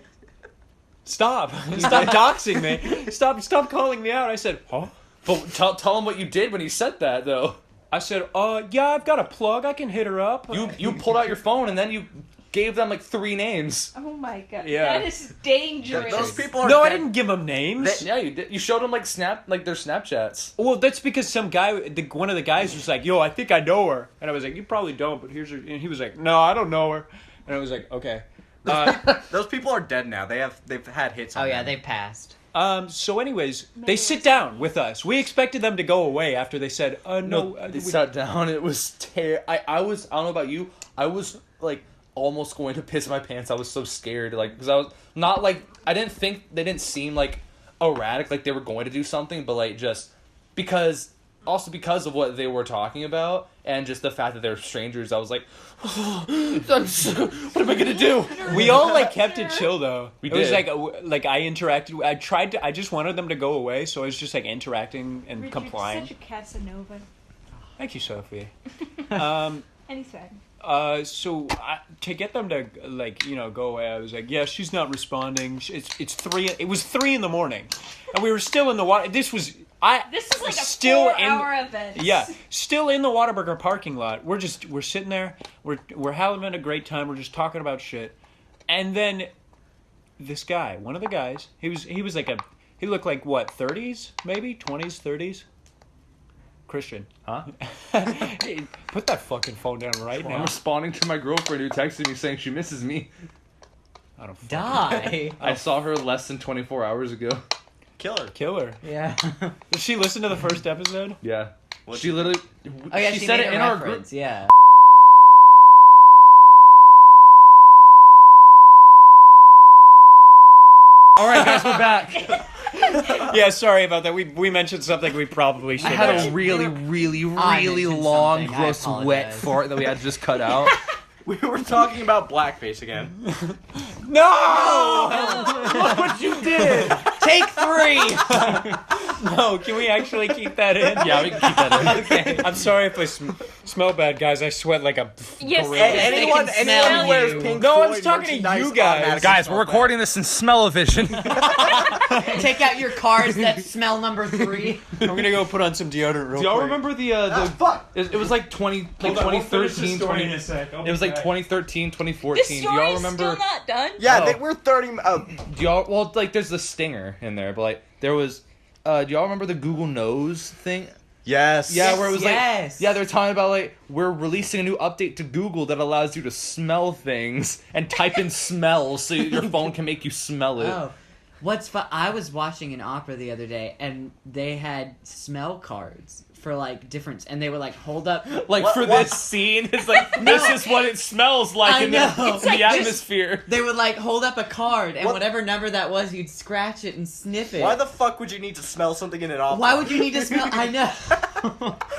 Stop doxing me. Stop calling me out. I said, huh? But tell him what you did when he said that though. I said, yeah, I've got a plug. I can hit her up. You pulled out your phone and then you gave them like 3 names. Oh my god. Yeah. That is dangerous. Those people are No, I dead. didn't give them names. Yeah, you did. You showed them like their Snapchats. Well, that's because some guy, one of the guys was like, yo, I think I know her. And I was like, you probably don't, but here's her. And he was like, no, I don't know her. And I was like, okay. Those people are dead now. They've had hits on Oh yeah, them. they passed. So anyways, they sit down with us. We expected them to go away after they said, no. They sat down. It was I don't know about you. I was like almost going to piss my pants. I was so scared, like, because I was not like, I didn't think, they didn't seem like erratic, like they were going to do something, but like just because of what they were talking about and just the fact that they're strangers, I was like, what am I gonna do? We all like kept it chill though. We It was did. like I interacted. I just wanted them to go away, so I was just like interacting and Richard, complying. Such a Casanova. Thank you, Sophie. Anything. So to get them to like go away, I was like, yeah, she's not responding. It's 3. It was 3 in the morning, and we were still in the water. This was like a still 4-hour event. Yeah, still in the Whataburger parking lot. We're sitting there. We're having a great time. We're just talking about shit, and then this guy, one of the guys, he was like he looked like what, 30s maybe 20s 30s. Christian, Huh? Hey, put that fucking phone down right I'm now. responding to my girlfriend who texted me saying she misses me. I don't Die. I saw her less than 24 hours ago. Killer. kill her. Yeah. Did she listen to the first episode? Yeah. What'd She literally. Oh yeah, she she said made it a in our group. reference. Yeah. All right, guys, we're back. Yeah, sorry about that. We mentioned something we probably should I had have. a really, really, I really mentioned long, something. I gross, wet apologize. fart that we had to just cut out. We were talking about blackface again. No! Look what you did! Take 3. No, can we actually keep that in? Yeah, we can keep that in. Okay. I'm sorry if I smell bad, guys. I sweat like a Yes, gorilla. Anyone can smell who wears you. pink No, I was Floyd talking to merchandise you guys. automatically Guys, smell we're bad. recording this in smell-o-vision. Take out your cars that smell number 3. I'm gonna go put on some deodorant real Do y'all quick. remember the Fuck. it was like 2013, 20, it was like 2013, 2014. This Do story y'all is remember? still not done. Yeah, Oh. we're 30. Do y'all, well, like there's the stinger in there, but like there was do y'all remember the Google Knows thing? Yes. Yeah, where it was Yes. like, yeah, they're talking about like, we're releasing a new update to Google that allows you to smell things and type in smells so your phone can make you smell it. Oh. What's fun? I was watching an opera the other day, and they had smell cards for like different, and they were like, hold up. Like What- for what? this scene, it's like, this is what it smells like I in know. the, It's in like the just- atmosphere. They would like hold up a card, and What- whatever number that was, you'd scratch it and sniff it. Why the fuck would you need to smell something in an opera? Why would you need to smell? I know.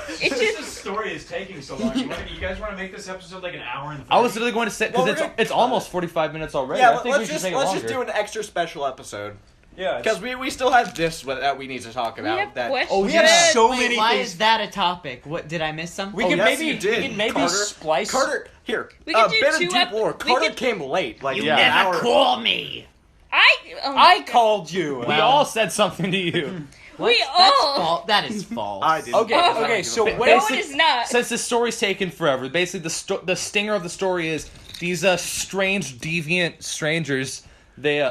It's This just story is taking so long. You guys want to make this episode like an hour and 30? I was literally going to say, because Well, we're it's gonna- almost 45 minutes already. Yeah, I but think we let's should just make it let's longer. just do an extra special episode Yeah. because we still have this that we need to talk about. have that questions. Oh, we yeah. have So Wait, many why things. is that a topic? What did I miss something? We Oh, could yes, maybe you did, we could maybe Carter. splice. Carter, here. We could do bit of two deep lore. we Carter could- came late, like You an never hour. call me. I called you. We all said something to you. That is false. I did. Okay, so No, what it is not. Since the story's taken forever, basically the stinger of the story is these strange, deviant strangers. They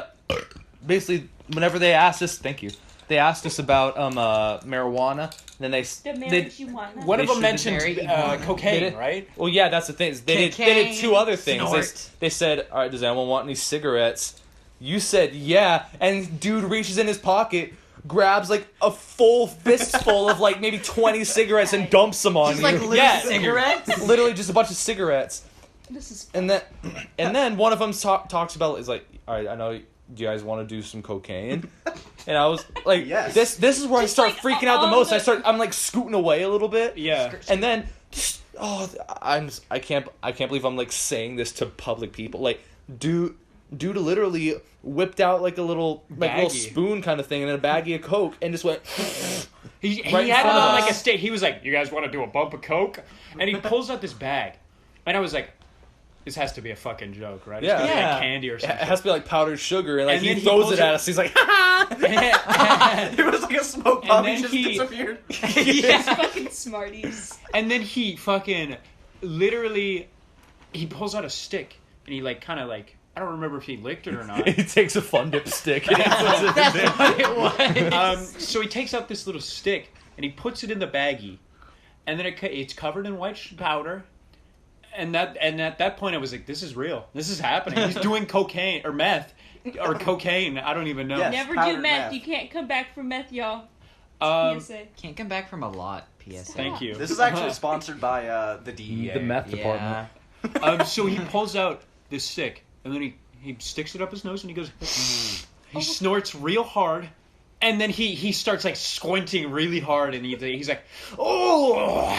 basically whenever they asked us, they asked us about marijuana. Then The marijuana. one of They them mentioned should marry cocaine, right? Well, yeah, that's the thing. They did two other things. Snort. They said, "All right, does anyone want any cigarettes?" You said, "Yeah," and dude reaches in his pocket, grabs like a full fistful of like maybe 20 cigarettes and dumps them on Just you. like little cigarettes? Literally just a bunch of cigarettes. This is And then one of them talks about is like, "All right, I know you guys want to do some cocaine," and I was like, Yes. This is where Just I start like freaking out the all most. the- I'm like scooting away a little bit. Yeah. And then, I can't believe I'm like saying this to public people. Like, dude literally whipped out like a little Baggie. spoon kind of thing and then a baggie of Coke and just went. He Right in had it front of on us. like a state. He was like, "You guys want to do a bump of Coke?" And he pulls out this bag, and I was like, "This has to be a fucking joke, right? It's Yeah. gonna be Yeah. like candy or It something." has to be like powdered sugar and like And he then he throws pulls it at it- us. He's like, ha It was like a smoke bomb. then He just he- disappeared. These fucking smarties. And then he fucking literally, he pulls out a stick and he like kind of like, I don't remember if he licked it or not. He takes a fun dip stick and he puts it in That's there. what it was. So he takes out this little stick and he puts it in the baggie, and then it's covered in white powder. And at that point I was like, this is real. This is happening. He's doing cocaine or meth or cocaine. I don't even know. Yes. Never do powdered meth. meth. You can't come back from meth, y'all. Um, PSA. Can't come back from a lot, PSA. thank you. This is actually sponsored by the DEA. The meth Yeah. department. So he pulls out this stick, and then he sticks it up his nose, and he goes, he snorts real hard, and then he starts like squinting really hard, and he's like, oh,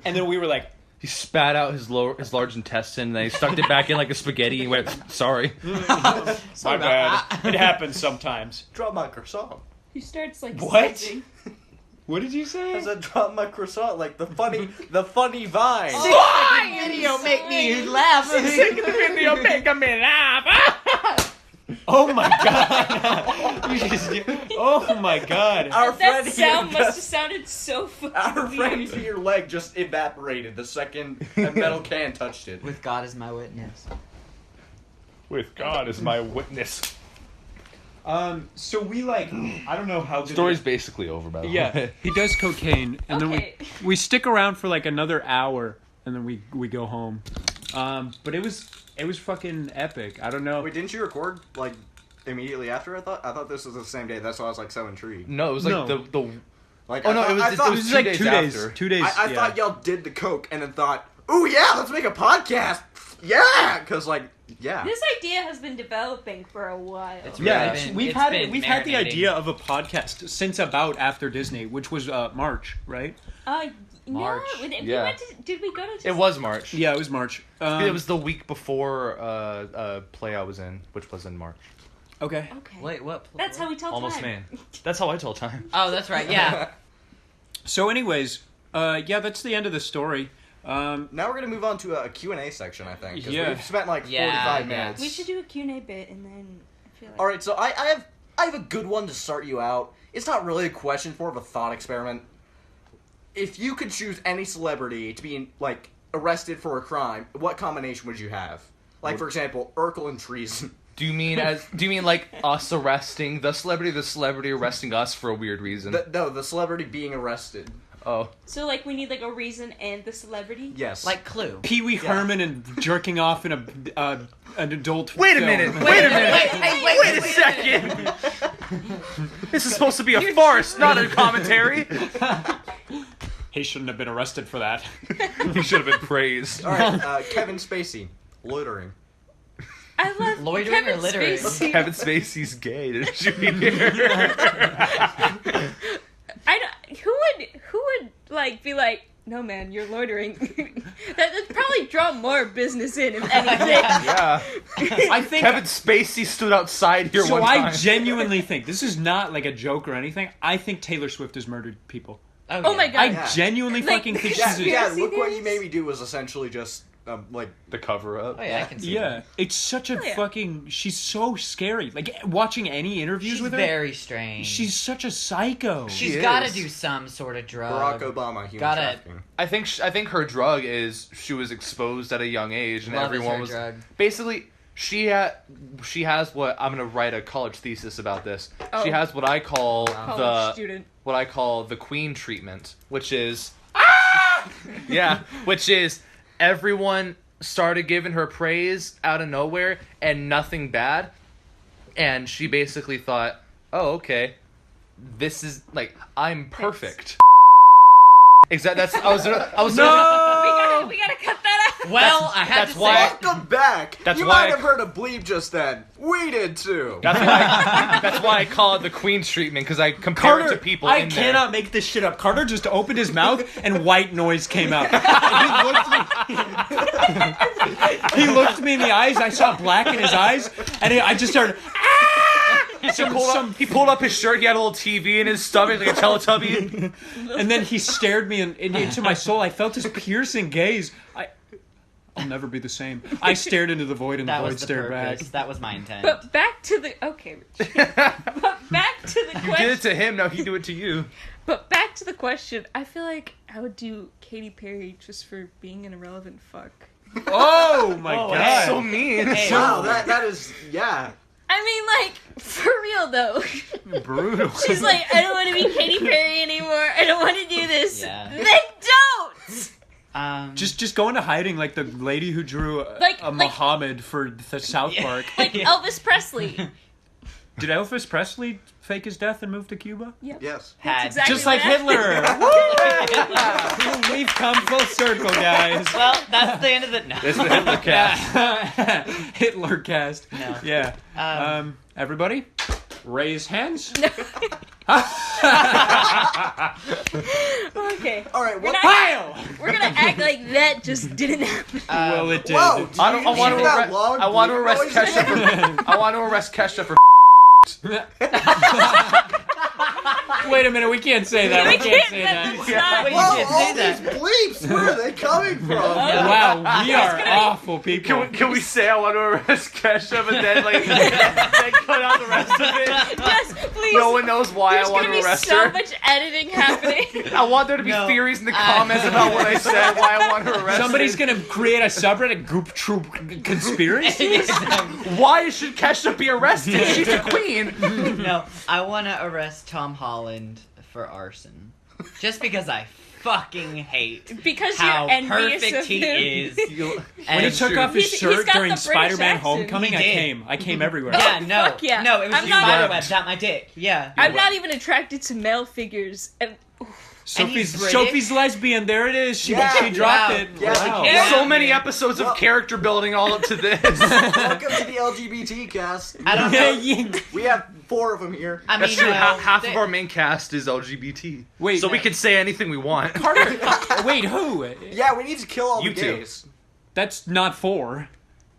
and then we were like, He spat out his large intestine and then he stuck it back in like a spaghetti and went, sorry. my bad. It happens sometimes. Drop my croissant. He starts like What? singing. What did you say? I said drop my croissant, like the funny vine. Video make me laugh. video making me laugh. Oh my god! Oh my god! Our That friend sound here must have just, sounded so fucking our friend weird. here leg just evaporated the second a metal can touched it. With God as my witness. With God as my witness. So we like, I don't know how good Story's basically over, by the way. Yeah, he does cocaine, and Okay. then we stick around for like another hour, and then we go home. But it was fucking epic. I don't know. Wait, didn't you record like immediately after? I thought this was the same day. That's why I was like so intrigued. No, it was like No. the Like, Oh, no, it was- I it thought, was like 2 2 days days. after. 2 days. I yeah. thought y'all did the coke and then thought, oh yeah, let's make a podcast. Yeah, because like yeah. This idea has been developing for a while. It's Yeah, really been- we've it's had been we've had the marinating. idea of a podcast since about after Disney, which was March, right? March. No, Yeah. did we go to? It was March. Yeah, it was March. It was the week before play I was in, which was in March. okay. Okay. Wait, what? That's how we tell Almost time. man. That's how I tell time. Oh, that's right. Yeah. So, anyways, yeah, that's the end of the story. Now we're gonna move on to a Q&A section, I think. 'Cause Yeah. We've spent like 45 Yeah, minutes. We should do a Q&A bit and then I feel like. All right, so I have a good one to start you out. It's not really a question, it's more of a thought experiment. If you could choose any celebrity to be like arrested for a crime, what combination would you have? Like for example, Urkel and treason. Do you mean like us arresting the celebrity arresting us for a weird reason? The celebrity being arrested. Oh. So like we need like a reason and the celebrity. Yes. Like Clue. Pee Wee Herman and jerking off in an adult. Wait a film. minute. Wait a minute. Wait a second. This is supposed to be a farce, not a commentary. He shouldn't have been arrested for that. He should have been praised. All right, Kevin Spacey, loitering. I love Loitering Kevin or littering? Spacey. Kevin Spacey's gay. Didn't you hear? I don't, who would like be like, no man, you're loitering. That'd probably draw more business in, if anything. Yeah. I think. Kevin Spacey stood outside here So one time. I genuinely think this is not like a joke or anything. I think Taylor Swift has murdered people. Oh my god. I Yeah. genuinely Like- fucking think Yeah, she's. yeah. Conspiracy Look what you theories? made me do was essentially just like The cover up. Oh yeah, I can see. Yeah, that. it's such a yeah. fucking. She's so scary. Like watching any interviews She's with her. very strange. She's such a psycho. She's is. got to do some sort of drug. Barack Obama human Gotta- trafficking. I think her drug is she was exposed at a young age, and Love is everyone her was drug. basically she has what I'm gonna write a college thesis about this. She Oh. has what I call College student. the queen treatment, which is yeah, which is everyone started giving her praise out of nowhere and nothing bad, and she basically thought, oh okay, this is like I'm perfect. Exactly. That's I was We gotta cut that out. Well, I had that's to why- say. Welcome back. That's you why might I- have heard a bleep just then. We did too. That's why I call it the queen's treatment, because I compare it to people I in there. cannot make this shit up. Carter just opened his mouth and white noise came out. He looked me in the eyes. I saw black in his eyes, and I just started. He pulled up his shirt. He had a little TV in his stomach like a Teletubby. And then he stared me into my soul. I felt his piercing gaze. I'll never be the same. I stared into the void, and That the void was the stared purpose. back. That was my intent. But back to the But back to the You question. did it to him. Now he do it to you. But back to the question. I feel like I would do Katy Perry just for being an irrelevant fuck. Oh my Oh, god! hey. So mean. Hey, Wow, that is yeah. I mean, like, for real though. Brutal. She's like, I don't want to be Katy Perry anymore. I don't want to do this. Yeah. Then don't. Just go into hiding like the lady who drew Like- a Muhammad for the South Park. Like Yeah. Elvis Presley. Did Elvis Presley fake his death and move to Cuba? Yep. Yes. had. exactly Just like what Hitler. We've come full circle, guys. Well, that's the end of it. No. It's the Hitler cast. Hitler cast. No. Yeah. Everybody, raise hands. Okay. All right. What? Pile. We're gonna act like that just didn't happen. Well, it did. Whoa! I don't. I Did you want to hear that arrest. long I want to bleep arrest noise? Kesha for. I want to arrest Kesha for. Wait a minute, we can't say that. We can't say that. That's not. Wait, Whoa, you can't all say these bleeps. Where are they coming from? Wow, we are awful people. Can we say I want to arrest Kesha, but then like then cut out the rest of it? Yes, please. No one knows why There's I want gonna to be arrest so her. much editing happening. I want there to be No. theories in the comments about what I said, why I want her arrested. Somebody's gonna create a subreddit Goop Troop conspiracy. Why should Kesha be arrested? She's a queen. No, I want to arrest Tom Holland for arson. Just because I fucking hate Because how you're envious perfect of he him. is. When he And- took off his He's shirt got during the British Spider-Man accent. Homecoming, He I did. came everywhere. Yeah, no, Fuck yeah. no, it was I'm just not- spiderwebs out my dick. Yeah. I'm not even attracted to male figures. And he's British? Sophie's lesbian. There it is. She Yeah, dropped wow. it. Yeah, Wow. Yeah. So many man. episodes of Well- character building all up to this. Welcome to the LGBT cast. I don't Yeah, know. yeah. We have 4 of them here. I mean, That's true. Half they- of our main cast is LGBT. Wait, so we can say anything we want. Carter. Wait, who? Yeah, we need to kill all You the two. gays. That's not 4.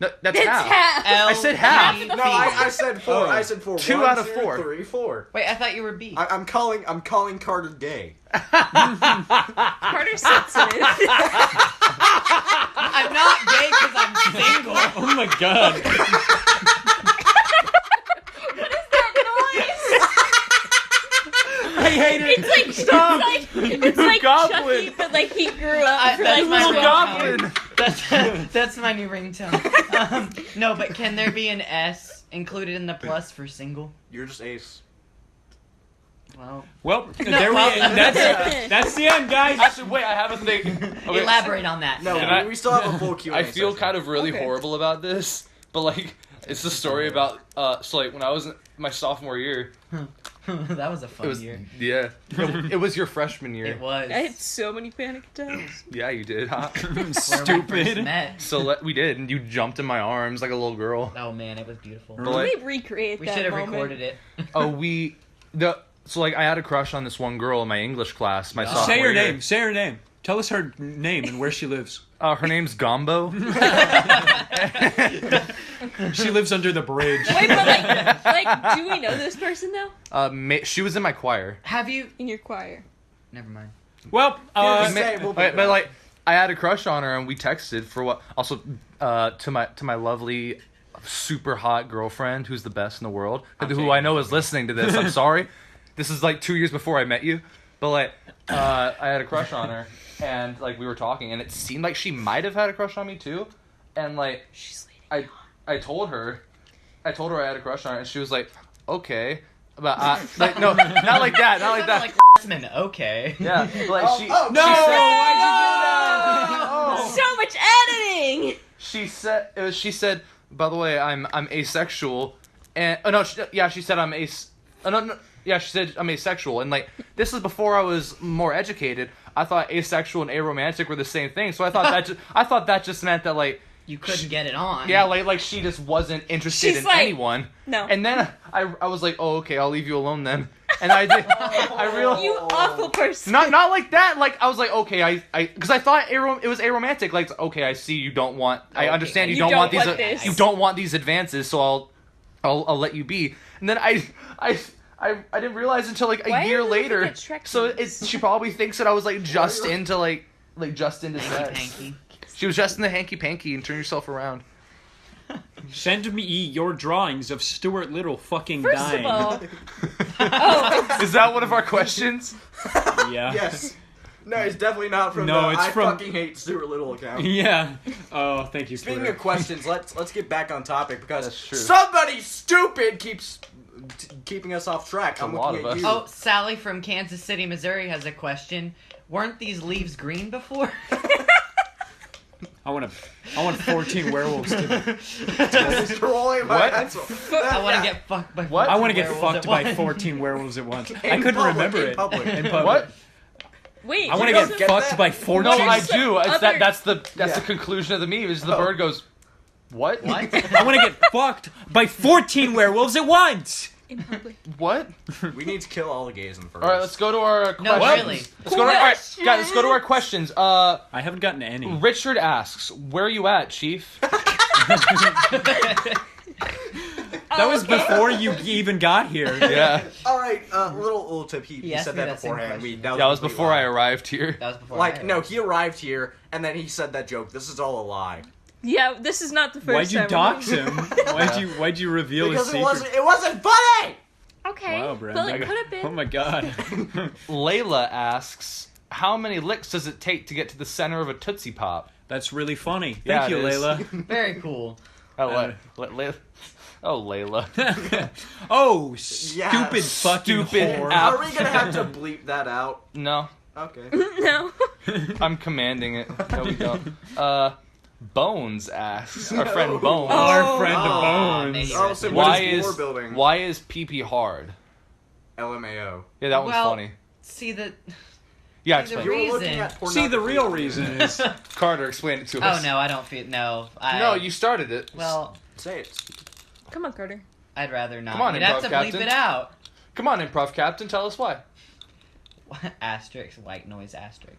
No, that's it's half. half. L- I said half. G- No, I said 4. Oh. I said 4. 2 1, out of 2, 4. 3, 4. Wait, I thought you were B. I'm calling Carter gay. Carter's sensitive. I'm not gay because I'm single. Oh my god. What is that I hate it. noise? It's like Goblin. Chucky, but like he grew up for that's like my Little 12 ringtone. goblin. That's my new ringtone. No, but can there be an S included in the plus for single? You're just ace. Well, Well, there we. That's the end, guys. Actually, wait. I have a thing. Okay. elaborate on that. No, Can I- we still have a full Q&A I feel session. kind of really Okay. horrible about this, but like, it's the story about so like when I was in my sophomore year, That was a it fun was year. yeah, it was your freshman year. It was. I had so many panic attacks. Yeah, you did, huh? Where we first Stupid. met. So we did, and you jumped in my arms like a little girl. Oh man, it was beautiful. But, like, Let me recreate We that should have moment. recorded it. oh, so like I had a crush on this one girl in my English class. My sophomore Say her year. name. Say her name. Tell us her name and where she lives. Her name's Gombo. She lives under the bridge. Wait, but like, do we know this person though? She was in my choir. Have you? In your choir? Never mind. Well, Just say, we'll Okay, be but like, I had a crush on her, and we texted for what. Also, to my lovely, super hot girlfriend, who's the best in the world, who I know is listening to this. I'm sorry. This is like 2 years before I met you, but like, I had a crush on her, and like we were talking, and it seemed like she might have had a crush on me too, and like, I told her I had a crush on her, and she was like, okay. But like no, not like that, not like that. Like okay. Yeah, like she. No! She said, Why'd you do that? Oh. So much editing. She said. By the way, I'm asexual, and she said I'm she said I'm asexual, and like this is before I was more educated. I thought asexual and aromantic were the same thing, so I thought that just meant that like. You couldn't get it on. Yeah, like she just wasn't interested She's in like, anyone. No. And then I was like, oh, okay, I'll leave you alone then. And I did. I realized. You awful person. Not like that. Like I was like, okay, because I thought it was aromantic. Like, okay, I see you don't want. I understand you don't want these. this. You don't want these advances, so I'll let you be. And then I didn't realize until like Why a year are we later. looking at Shrek So movies? she probably thinks that I was like just into just into sex. Hanky. She was just in the hanky panky and turn yourself around. Send me your drawings of Stuart Little fucking First dying. of all, Is that one of our questions? Yeah. Yes. No, it's definitely not from No, the it's I from- fucking hate Stuart Little account. Yeah. Oh, thank you, Speaking Twitter. of questions, let's get back on topic because That's true. somebody stupid keeps keeping us off track. I'm a lot looking of at us. you. Oh, Sally from Kansas City, Missouri has a question. Weren't these leaves green before? I want 14 werewolves to. Destroying my What? pencil. I want to get fucked by. What? I want to get werewolves fucked at by once. 14 werewolves at once. I In couldn't public, remember in it. public. In public. What? wait. I want to don't get get fucked that? by No, 14. I There's do. It's other- that's the Yeah. conclusion of the meme. Is the Oh. bird goes, what? What? I want to get fucked by 14 werewolves at once. In public. What? We need to kill all the gays in the first. All right, let's go to our No, questions. really. Let's go to our, all right, guys. Let's go to our questions. I haven't gotten any. Richard asks, "Where are you at, Chief?" That was before you even got here. Yeah, All right, little tip. He asked said me that that same beforehand. question. That that was complete before lie. I arrived here. That was before. Like, I no, arrived. he arrived here and then he said that joke. This is all a lie. Yeah, this is not the first Why'd you time. dox him? Why'd you reveal his Because secret? it wasn't funny. Okay. Wow, But Brenden. it could have been. Oh my god. Layla asks, "How many licks does it take to get to the center of a Tootsie Pop?" That's really funny. Yeah, Thank you, it is. Layla. Very cool. Oh, Layla. Oh, Yeah. stupid fucking Stupid whore. app. Are we gonna have to bleep that out? No, Okay. No. I'm commanding it. No, we don't. Bones asks, our friend Bones. Our friend Oh, Bones. man. Oh, so Why what is is war building? why is PP hard? LMAO. Yeah, that one's Well, funny. See the. Yeah, see the explain. You were Reason. looking at See, the pornography. real reason is Carter, explain it to Oh us. no, I don't feel no. No, you started it. Well, Say it. Come on, Carter. I'd rather not. Come on, You'd have improv to captain. bleep it out. Come on, improv captain, tell us why. Asterisk, white noise asterisk.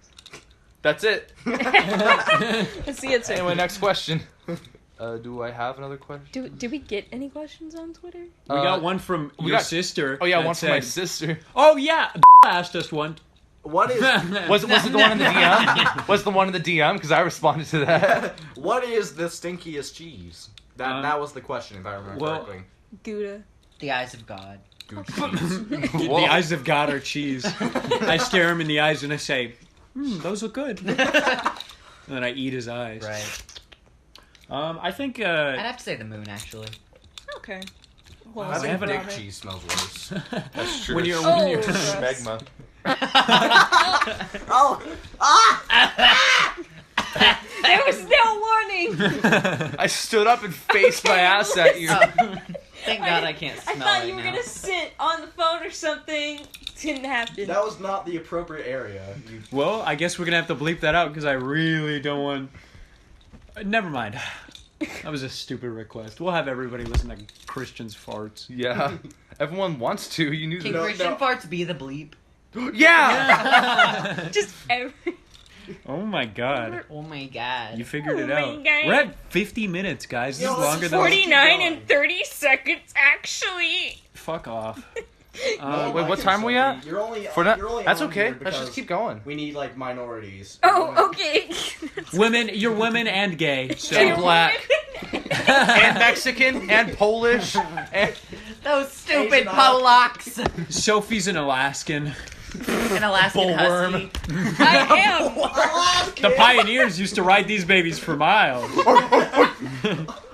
That's it. Let's see it. Anyway, next question. Do I have another question? Do we get any questions on Twitter? we got one from we your got- sister. Oh yeah, that one from my said, sister. Oh yeah, asked us one. What is Was it the one in the DM? Was the one in the DM? Because I responded to that. what is the stinkiest cheese? That Um, that was the question, if I remember well- correctly. Gouda. The eyes of God. Good cheese. Whoa. The eyes of God are cheese. I stare him in the eyes and I say, those look good. And then I eat his eyes. Right. I think I'd have to say the moon, actually. Okay. Well, I think haven't- dick cheese smells worse. That's true. when you're Oh, when you're gross. Smegma. Oh! There was no warning. I stood up and faced my ass at you. Oh, thank God I can't I smell thought it you were now. gonna sit on the phone or something. Didn't happen. That was not the appropriate area. You- Well, I guess we're gonna have to bleep that out because I really don't want. Never mind. That was a stupid request. We'll have everybody listen to Christian's farts. Yeah. Everyone wants to. You knew Can that. Christian no. farts be the bleep? Yeah! Just every. Oh my god. Oh my God. You figured it Oh my out. God. We're at 50 minutes, guys. This Yo, is let's longer just than. 49 and 30 seconds, actually. Fuck off. Wait, what time are we at? You're only For that, you're only that's on okay. here Let's because just keep going. We need like minorities. Oh, okay. Women, you're women and gay. So And black, and Mexican, and Polish, and Those stupid Asian Polacks. Sophie's an Alaskan. An Alaskan Bullworm. husky. I am. The pioneers used to ride these babies for miles.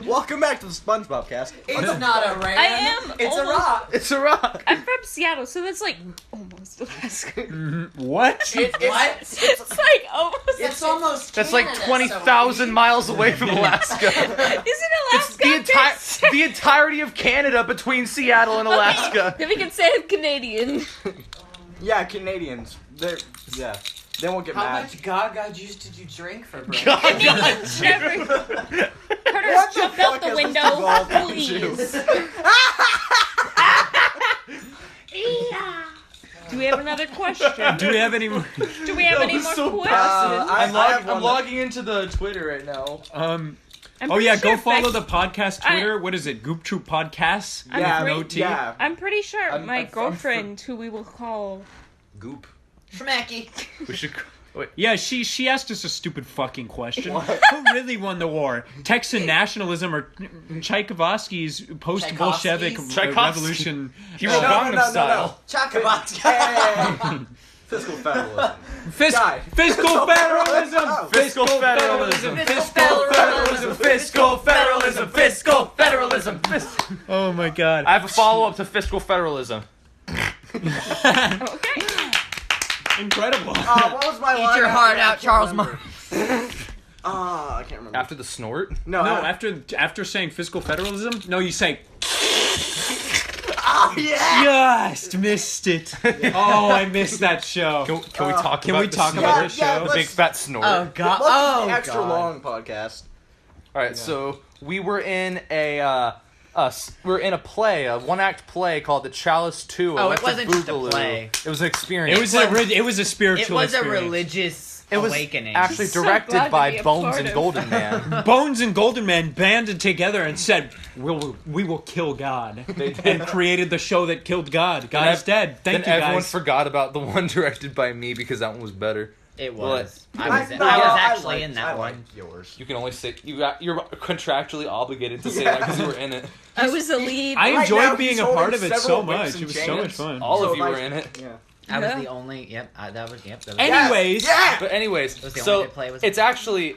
Welcome back to the SpongeBob cast. It's not a ram. I am It's a almost- rock. it's a rock. I'm from Seattle, so that's like almost Alaska. What? What? It's like almost. It's almost. That's like Canada, 20,000 miles away from Alaska. Isn't It's Alaska? the entirety of Canada between Seattle and Alaska. Then we can say I'm Canadian. Yeah, Canadians. Yeah. They won't get How mad. much Gaga juice did you drink for breakfast? Never. Carter's What the jump fuck out the has this window, evolved into? please. Do we have another question? Do we have any more? Do we have any more so questions? I'm logging into the Twitter right now. I'm Oh pretty yeah, sure go follow Bex- the podcast Twitter. What is it? Goop Troop Podcasts? I'm Yeah, pretty- no T. yeah. I'm pretty sure I'm- my I'm- girlfriend, who we will call. Goop. Schmacky. We should. Wait. Yeah, she asked us a stupid fucking question. What? Who really won the war? Texan nationalism or Tchaikovsky's post-Bolshevik Tchaikovsky's? revolution? He wrote Gangnam Style. Chocobots. Fiscal federalism. Fis- Guy. fiscal federalism. Fiscal federalism. Fiscal federalism. Fiscal federalism. Fiscal federalism. Oh my god. I have a follow-up to fiscal federalism. Okay. Incredible. What was my line? Eat your heart out, Charles Martin. I can't remember. After the snort. No, No, after saying fiscal federalism, no, you say Oh, yeah! just missed it. Oh, I missed that show. Can we talk? Can about we the talk snort? about this Yeah, show? The big fat snort. Oh god. What's Oh the extra god. long podcast? All right, so we were in a play, a one-act play called The Chalice 2. Oh, it Electric wasn't just a Boogaloo. play. It was an experience. It was a spiritual It was a experience. religious It was awakening. actually So directed glad to be by a Bones part and of. Golden Man. Bones and Golden Man banded together and said, we will kill God. And created the show that killed God. God is dead. Thank then you, everyone guys. forgot about the one directed by me because that one was better. It was. What? I was actually in that one. liked yours. You can only say you're contractually obligated to say that because you were in it. I was the lead. I Right enjoyed now, being he's a part holding of it so several much. whips It and was so much chains. fun. All So of you like- were in it. Yeah. I was Yeah. the only. Yep. That was. Anyways, Yeah! But anyways, That was the so only good play, was it? it's actually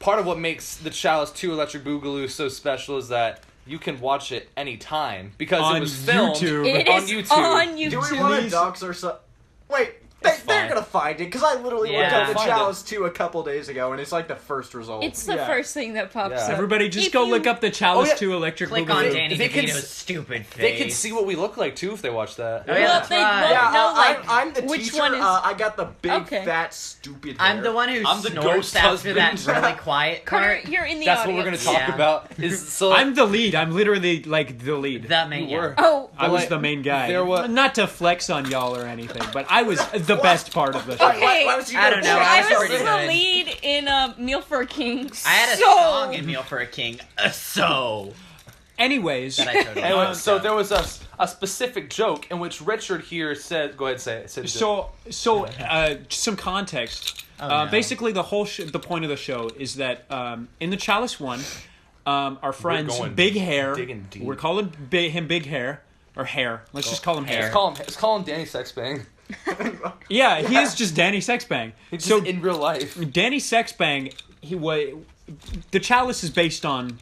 part of what makes the Chalice 2 Electric Boogaloo so special is that you can watch it anytime because on it was filmed YouTube. It on is YouTube. on YouTube. Do we want to dox ourselves? Wait, It's they're fine. gonna find it because I literally looked Yeah. up the Find Chalice 2 a couple days ago and it's like the first result. It's the Yeah. first thing that pops Yeah. up. Everybody just If go you- look up the Chalice Oh, yeah. 2 Electric Click Boogaloo. on Danny They can DeVito's s- stupid face. They can see what we look like too if they watch that. Oh, yeah, Well, that's they right. won't Yeah, know, like, I'm the which teacher. one is- I got the big, Okay. fat, stupid hair. I'm the one who I'm the snorts ghost after that husband. really quiet Carter, part. you're in the That's audience. what we're gonna talk Yeah. about. Is so I'm the lead. I'm literally like the lead. The main. You were. Oh, I was like, the main guy. there wa- Not to flex on y'all or anything, but I was the best part of the show. okay. Why was you I don't know, I was was pretty the good. lead in Meal for a King. I had a so... song in Meal for a King. So Anyways, that I totally. Anyway, fucked so up. there was a specific joke in which Richard here said, "Go ahead, say it." Say it. so some context. Oh, no. Basically, the whole the point of the show is that in the Chalice one, our friends going Big Hair. digging deep. We're calling him Big Hair or Hair. Let's just call him Hair. Let's call him Danny Sexbang. Yeah, he is just Danny Sexbang. He's So just in real life. Danny Sexbang, the Chalice is based on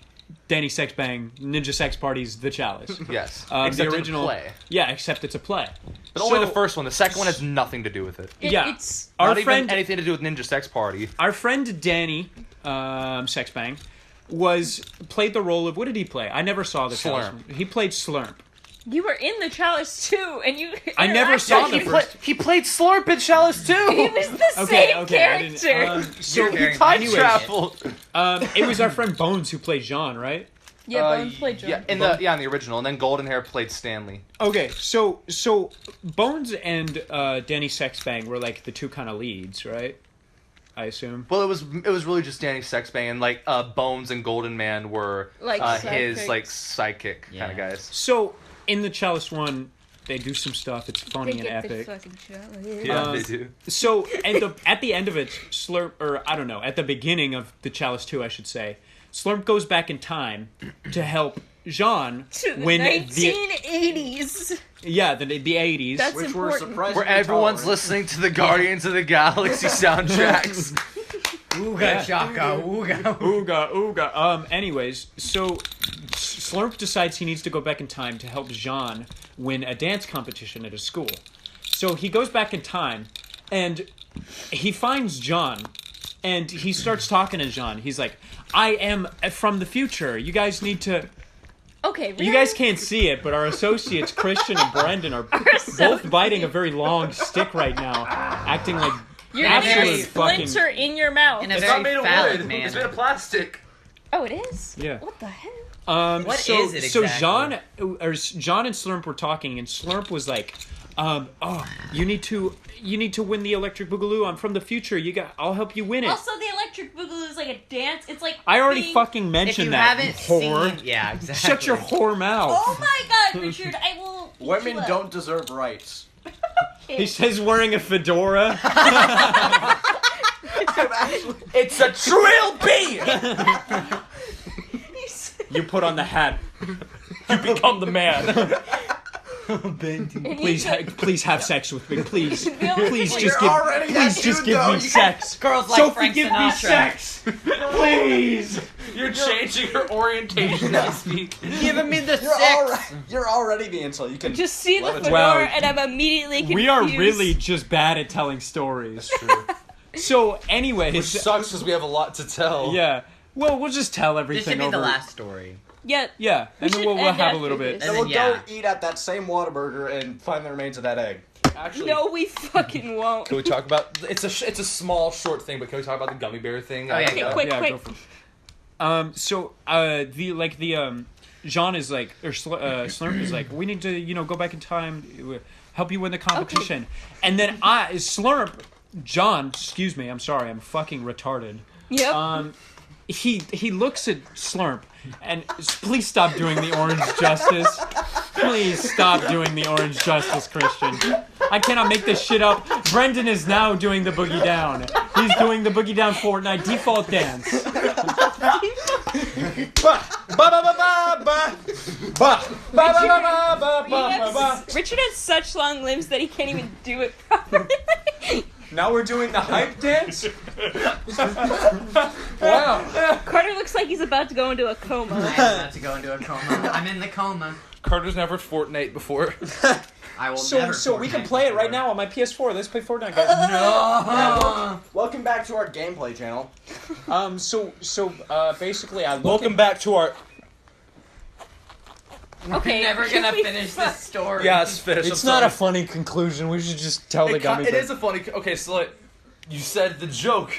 Danny Sexbang, Ninja Sex Party's The Chalice. Yes, The except in original play. Yeah, except it's a play. But only So- the first one. The second one has nothing to do with it. Yeah. It's Our Not friend, even anything to do with Ninja Sex Party. our friend Danny Sexbang played the role of, what did he play? I never saw the Chalice. Slurp. He played Slurp. you were in the Chalice too, and you. I never saw interacted. the first. He played Slurp in Chalice He too. was the same character. I didn't, so You're very Time much travel. it was our friend Bones who played Jean, right? yeah, Bones played John. Yeah, in the original, and then Golden Hair played Stanley. Okay, so Bones and Danny Sexbang were like the two kind of leads, right? I assume. Well, it was really just Danny Sexbang, and like Bones and Golden Man were Like his sidekicks. like sidekick kind Yeah. of guys. So in the Chalice one, They do some stuff. It's funny They and get the epic. fucking challenge. Yeah, they do. So at the end of it, Slurp, or I don't know, at the beginning of the Chalice 2, I should say, Slurp goes back in time to help Jean To the win 1980s. the 80s. That's Which were important. surprisingly Where everyone's tolerant. listening to the Guardians of the Galaxy soundtracks. Ooga chaka, ooga. Ooga, ooga. Anyways, so Slurp decides he needs to go back in time to help Jean win a dance competition at his school. So he goes back in time, and he finds John, and he starts talking to Jean. He's like, I am from the future. You guys need to... Okay, really? You guys can't see it, but our associates, Christian and Brenden, are both biting a very long stick right now, acting like You're gonna have a absolute fucking... splinter in your mouth. In a It's very not made of phallic wood. manner. It's made of plastic. Oh, it is? Yeah. What the hell? What so, is it So exactly? John and Slurp were talking, and Slurp was like, "Oh, you need to win the electric boogaloo. I'm from the future. I'll help you win it." Also, the electric boogaloo is like a dance. It's like I already being... fucking If mentioned you that. haven't whore. seen, yeah, exactly. Shut your whore mouth. Oh my god, Richard! I will. eat Women you up. don't deserve rights. He says wearing a fedora. It's a trilby! You put on the hat. You become the man. Please have sex with me. Please Please just give me sex. Girls like Sophie, Frank give me Sinatra. sex. Please. You're changing your orientation as we speak. Giving me the You're already the insult. You can Just see the Love it. fedora, Wow. and I'm immediately confused. We are really just bad at telling stories. So, anyways, Which sucks because we have a lot to tell. yeah. Well, we'll just tell This everything should be over. the last story. Yeah. Yeah, and then should we'll end have a after little bit. this. And And we'll then, go eat at that same Whataburger and find the remains of that egg. Actually, No, we fucking won't. can we talk about? It's a small short thing, but can we talk about the gummy bear thing? Oh, yeah, Okay, go. quick. Go for it. Jean is like, or Slurp is like, we need to, go back in time, help you win the competition. And then John, excuse me, I'm sorry, I'm fucking retarded. Yep. He looks at Slurp and please stop doing the orange justice. Please stop doing the orange justice, Christian. I cannot make this shit up. Brenden is now doing the boogie down. He's doing the boogie down Fortnite default dance. Richard has such long limbs that he can't even do it properly. Now we're doing the hype dance. Wow. Carter looks like he's about to go into a coma. I'm about to go into a coma. I'm in the coma. Carter's never Fortnite before. I will never. So we can Fortnite play it right before. now on my PS4. Let's play Fortnite, guys. No. Welcome back to our gameplay channel. Basically, I look Welcome back to our. Okay, We're never can gonna we finish fuck- this story. Yeah, it's finished. It's not a funny conclusion. We should just tell the gummy It bear. is a funny. Okay, so like, you said the joke.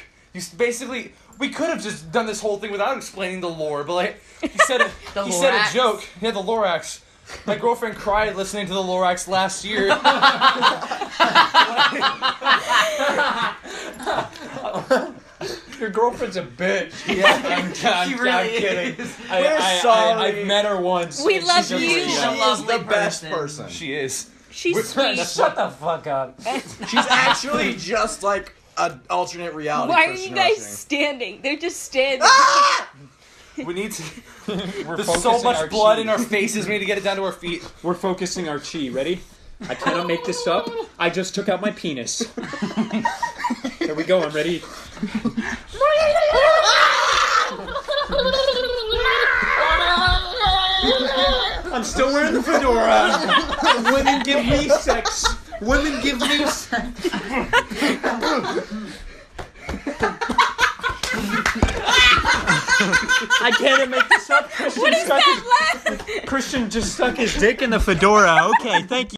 Basically, we could have just done this whole thing without explaining the lore, but like, you said it. The You said a Lorax. joke. Yeah, the Lorax. My girlfriend cried listening to the Lorax last year. Your girlfriend's a bitch. Yeah, She really kidding. is. We're sorry. I've met her once. We and love she's a you. pretty She's guy. a lovely the best person. person. she is. She's sweet. Shut the fuck up. She's actually just like an alternate reality. Why are person you guys rushing. standing? They're just standing. We need to. We're There's so focusing much our blood chi. in our faces. We need to get it down to our feet. We're focusing our chi. Ready? I cannot make this up. I just took out my penis. Here we go. I'm ready. I'm still wearing the fedora. Women give me sex. Women give me sex. I can't make this up. What is that laugh? Christian just stuck his dick in the fedora. Okay, thank you.